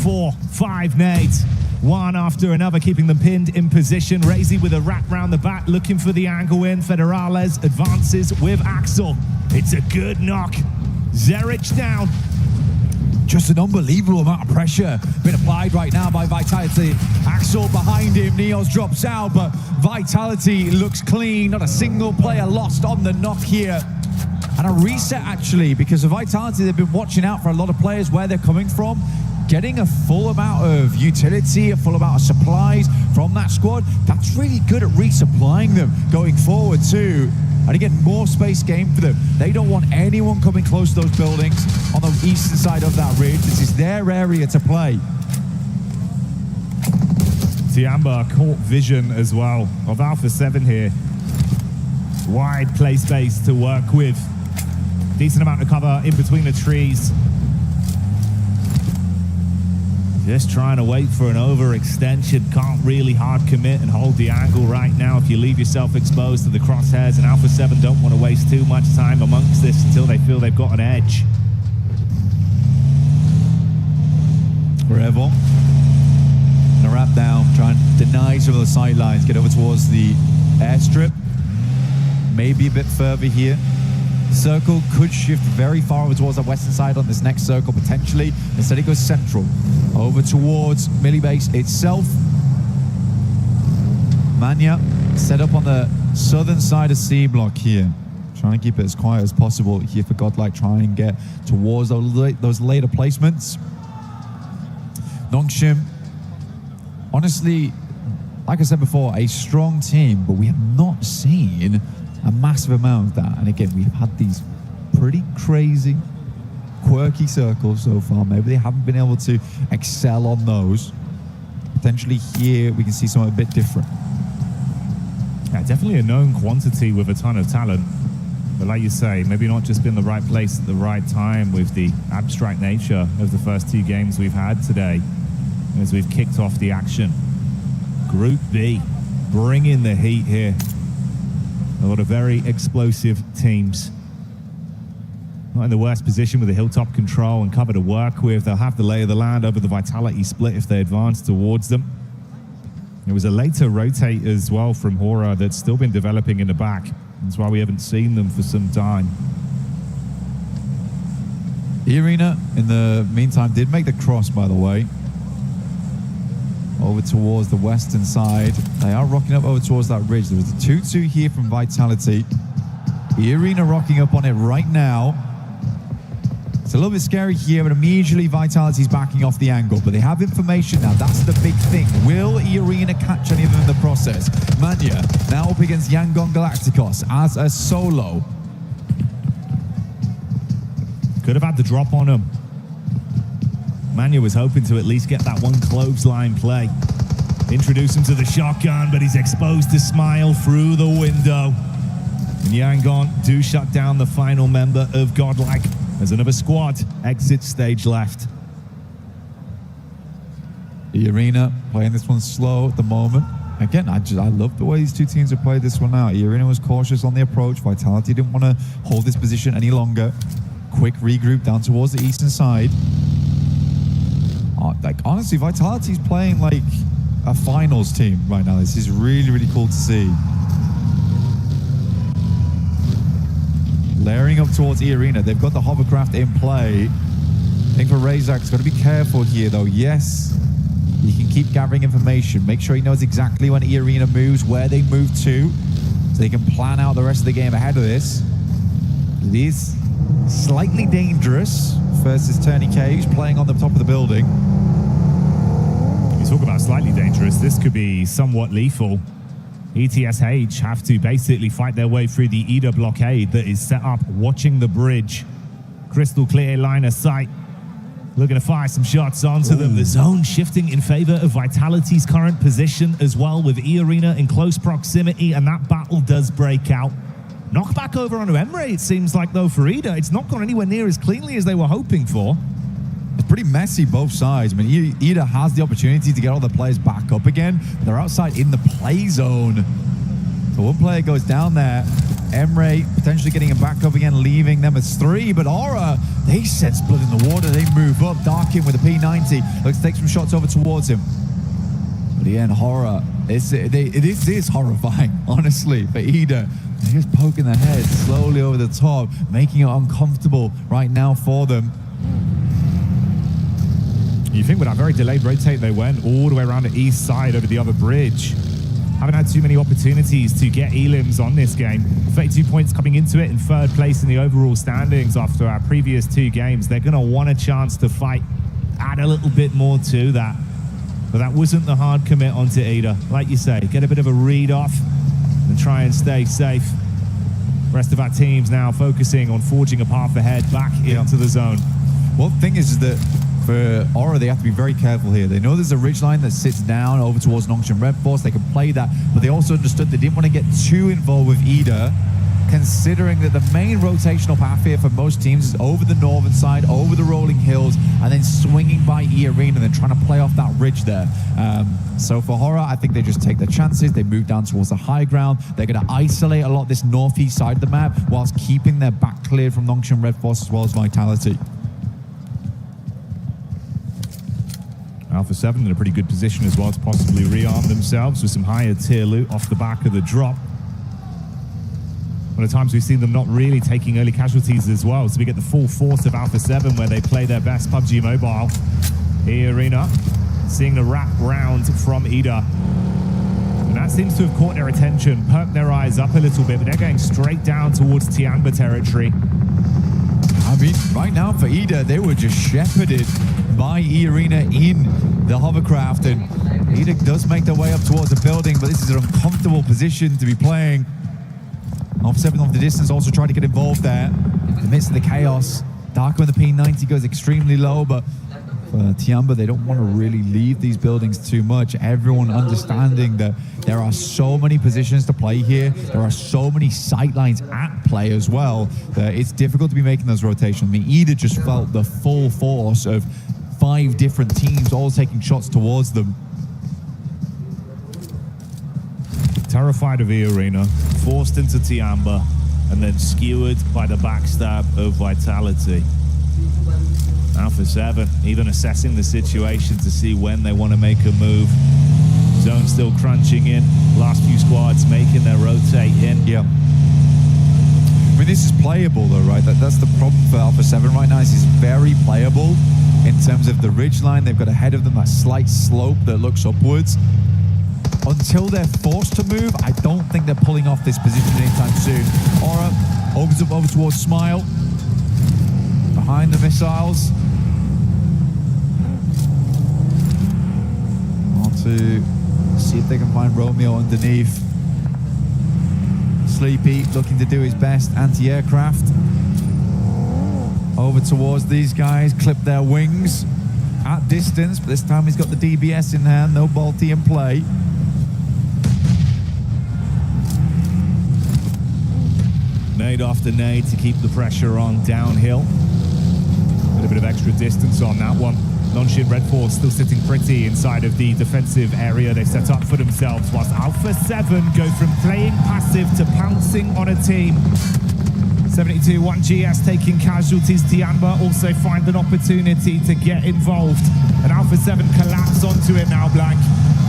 4, 5 nades. One after another, keeping them pinned in position. Razy with a wrap round the back, looking for the angle in. Federales advances with Axel. It's a good knock. Zerich down. Just an unbelievable amount of pressure being applied right now by Vitality. Axel behind him, Neos drops out, but Vitality looks clean. Not a single player lost on the knock here. And a reset actually, because of Vitality, they've been watching out for a lot of players where they're coming from. Getting a full amount of utility, a full amount of supplies from that squad, that's really good at resupplying them going forward too. And again, more space gained for them. They don't want anyone coming close to those buildings on the eastern side of that ridge. This is their area to play. Tiamba caught vision as well of Alpha 7 here. Wide play space to work with. Decent amount of cover in between the trees. Just trying to wait for an overextension. Can't really hard commit and hold the angle right now if you leave yourself exposed to the crosshairs, and Alpha 7 don't want to waste too much time amongst this until they feel they've got an edge. Revel. And a wrap down, trying to deny some of the sidelines, get over towards the airstrip. Maybe a bit further here. Circle could shift very far over towards the western side on this next circle, potentially. Instead, it goes central, over towards Millie Base itself. Manya set up on the southern side of C block here. Trying to keep it as quiet as possible here for Godlike, trying and get towards those later placements. Nongshim, honestly, like I said before, a strong team, but we have not seen a massive amount of that. And again, we've had these pretty crazy, quirky circles so far. Maybe they haven't been able to excel on those. Potentially here, we can see something a bit different. Yeah, definitely a known quantity with a ton of talent. But like you say, maybe not just been the right place at the right time with the abstract nature of the first 2 games we've had today as we've kicked off the action. Group B, bringing the heat here. A lot of very explosive teams. Not in the worst position with the hilltop control and cover to work with. They'll have the lay of the land over the Vitality split if they advance towards them. There was a later rotate as well from Hora that's still been developing in the back. That's why we haven't seen them for some time. The Arena, in the meantime, did make the cross, by the way, over towards the western side. They are rocking up over towards that ridge. There was a 2-2 here from Vitality. The Arena rocking up on it right now. It's a little bit scary here, but immediately Vitality's backing off the angle. But they have information now. That's the big thing. Will Arena catch any of them in the process? Manya now up against Yangon Galacticos as a solo. Could have had the drop on him. Manya was hoping to at least get that one clothesline play. Introduce him to the shotgun, but he's exposed to Smile through the window. And Yangon do shut down the final member of Godlike as another squad exits stage left. The Arena playing this one slow at the moment. Again, I love the way these 2 teams have played this one out. The Arena was cautious on the approach. Vitality didn't want to hold this position any longer. Quick regroup down towards the eastern side. Like, honestly, Vitality's playing like a finals team right now. This is really, really cool to see. Layering up towards E-Arena. They've got the hovercraft in play. I think for Razak, he's got to be careful here, though. Yes, he can keep gathering information. Make sure he knows exactly when E-Arena moves, where they move to, so they can plan out the rest of the game ahead of this. It is slightly dangerous versus Turney K, who's playing on the top of the building. You talk about slightly dangerous. This could be somewhat lethal. ETSH have to basically fight their way through the EDA blockade that is set up watching the bridge. Crystal clear line of sight. Looking to fire some shots onto them. The zone shifting in favor of Vitality's current position as well, with E-Arena in close proximity, and that battle does break out. Knockback over on Emre, it seems like, though, for EDA. It's not gone anywhere near as cleanly as they were hoping for. It's pretty messy both sides. I mean, EDA has the opportunity to get all the players back up again. They're outside in the play zone. So one player goes down there. Emre potentially getting him back up again, leaving them as 3. But Aura, they sense blood in the water. They move up. Darkin with a P90. Looks to take some shots over towards him. But again, Horror. This is horrifying, honestly, for EDA. They're just poking their head slowly over the top, making it uncomfortable right now for them. You think with that very delayed rotate, they went all the way around the east side over the other bridge. Haven't had too many opportunities to get elims on this game. 32 points coming into it in 3rd place in the overall standings after our previous 2 games. They're going to want a chance to fight, add a little bit more to that. But that wasn't the hard commit onto EDA. Like you say, get a bit of a read off and try and stay safe. Rest of our teams now focusing on forging a path ahead back into the zone. One thing is that for Aura, they have to be very careful here. They know there's a ridgeline that sits down over towards Nongshim Red Force. They can play that, but they also understood they didn't want to get too involved with EDA, considering that the main rotational path here for most teams is over the northern side, over the rolling hills, and then swinging by E-Arena and then trying to play off that ridge there. So for Horror, I think they just take their chances. They move down towards the high ground. They're going to isolate a lot this northeast side of the map whilst keeping their back cleared from Nongshim Red Force as well as Vitality. Alpha 7 in a pretty good position as well to possibly rearm themselves with some higher tier loot off the back of the drop. One of the times we've seen them not really taking early casualties as well, so we get the full force of Alpha 7 where they play their best PUBG Mobile. E-Arena seeing the wrap round from EDA. And that seems to have caught their attention, perked their eyes up a little bit, but they're going straight down towards Tianba territory. I mean, right now for EDA, they were just shepherded by E-Arena in the hovercraft, and EDA does make their way up towards the building, but this is an uncomfortable position to be playing. Alpha 7 off the distance also trying to get involved there. In the midst of the chaos, Darko with the P90 goes extremely low, but for Tianba, they don't want to really leave these buildings too much. Everyone understanding that there are so many positions to play here. There are so many sightlines at play as well that it's difficult to be making those rotations. I mean, EDA just felt the full force of 5 different teams all taking shots towards them. Terrified of E-Arena, forced into Tianba, and then skewered by the backstab of Vitality. Alpha 7 even assessing the situation to see when they want to make a move. Zone still crunching in. Last few squads making their rotate in. Yeah. I mean, this is playable though, right? That's the problem for Alpha 7 right now. This is very playable in terms of the ridgeline. They've got ahead of them that slight slope that looks upwards. Until they're forced to move, I don't think they're pulling off this position anytime soon. Aura opens up over towards Smile. Behind the missiles. Want to see if they can find Romeo underneath. Sleepy looking to do his best. Anti-aircraft. Over towards these guys. Clip their wings. At distance, but this time he's got the DBS in hand. No Balti in play. Nade after nade to keep the pressure on downhill. A bit of extra distance on that one. Nongshim Red Force still sitting pretty inside of the defensive area they've set up for themselves, whilst Alpha 7 go from playing passive to pouncing on a team. 72 1GS taking casualties. Tianba also find an opportunity to get involved. And Alpha 7 collapse onto it now, Blank.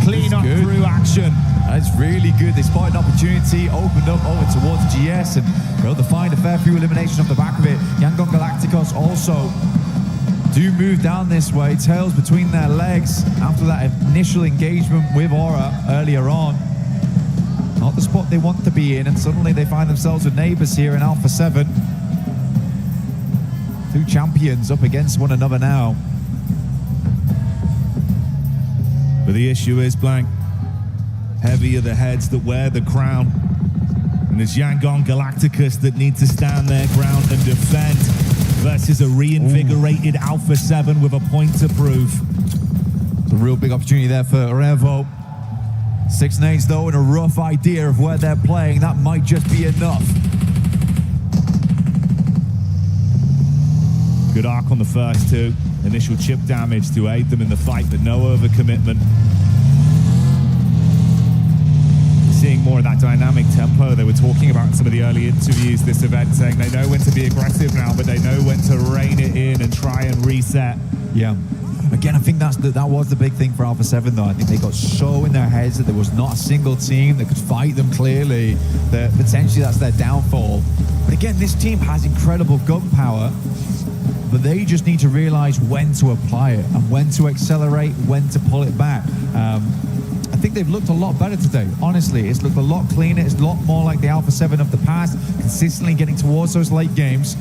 Clean up through action. That's really good. They spotted an opportunity, opened up over towards GS, and were able to find a fair few elimination off the back of it. Yangon Galacticos also do move down this way, tails between their legs after that initial engagement with Aura earlier on. Not the spot they want to be in, and suddenly they find themselves with neighbors here in Alpha 7. 2 champions up against one another now. But the issue is, Blank, Heavy are the heads that wear the crown. And it's Yangon Galacticus that need to stand their ground and defend versus a reinvigorated Alpha 7 with a point to prove. It's a real big opportunity there for Revo. 6 nades though, and a rough idea of where they're playing. That might just be enough. Good arc on the first two. Initial chip damage to aid them in the fight, but no overcommitment. Seeing more of that dynamic tempo they were talking about in some of the early interviews this event, saying they know when to be aggressive now, but they know when to rein it in and try and reset. Yeah. Again, I think that was the big thing for Alpha 7 though. I think they got so in their heads that there was not a single team that could fight them clearly, that potentially that's their downfall. But again, this team has incredible gun power, but they just need to realize when to apply it and when to accelerate, when to pull it back. I think they've looked a lot better today. Honestly, it's looked a lot cleaner. It's a lot more like the Alpha 7 of the past, consistently getting towards those late games.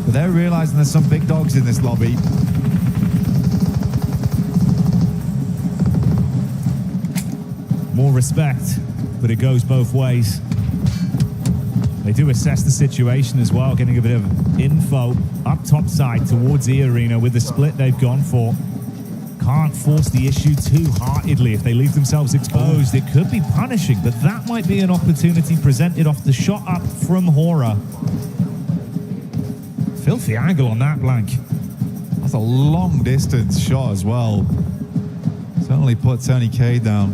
But they're realizing there's some big dogs in this lobby. More respect, but it goes both ways. They do assess the situation as well, getting a bit of info up top side towards the arena with the split they've gone for. Can't force the issue too heartedly. If they leave themselves exposed, it could be punishing, but that might be an opportunity presented off the shot up from Hora. Filthy angle on that blank. That's a long distance shot as well. Certainly put Tony K down.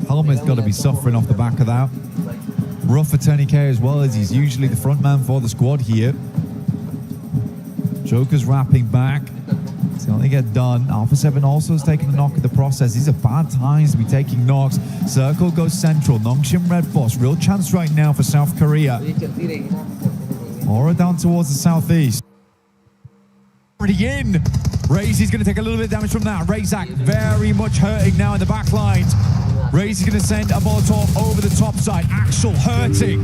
Helmet's got to be suffering off the back of that. Rough for Tony K as well, as he's usually the front man for the squad here. Joker's wrapping back. It's going to get done. Alpha 7 also has taken a knock at the process. These are bad times to be taking knocks. Circle goes central. Nongshim Red Boss. Real chance right now for South Korea. Aura down towards the southeast. Already in. Razy's going to take a little bit of damage from that. Razak very much hurting now in the back lines. Razy's going to send a Molotov over the top side. Axel hurting.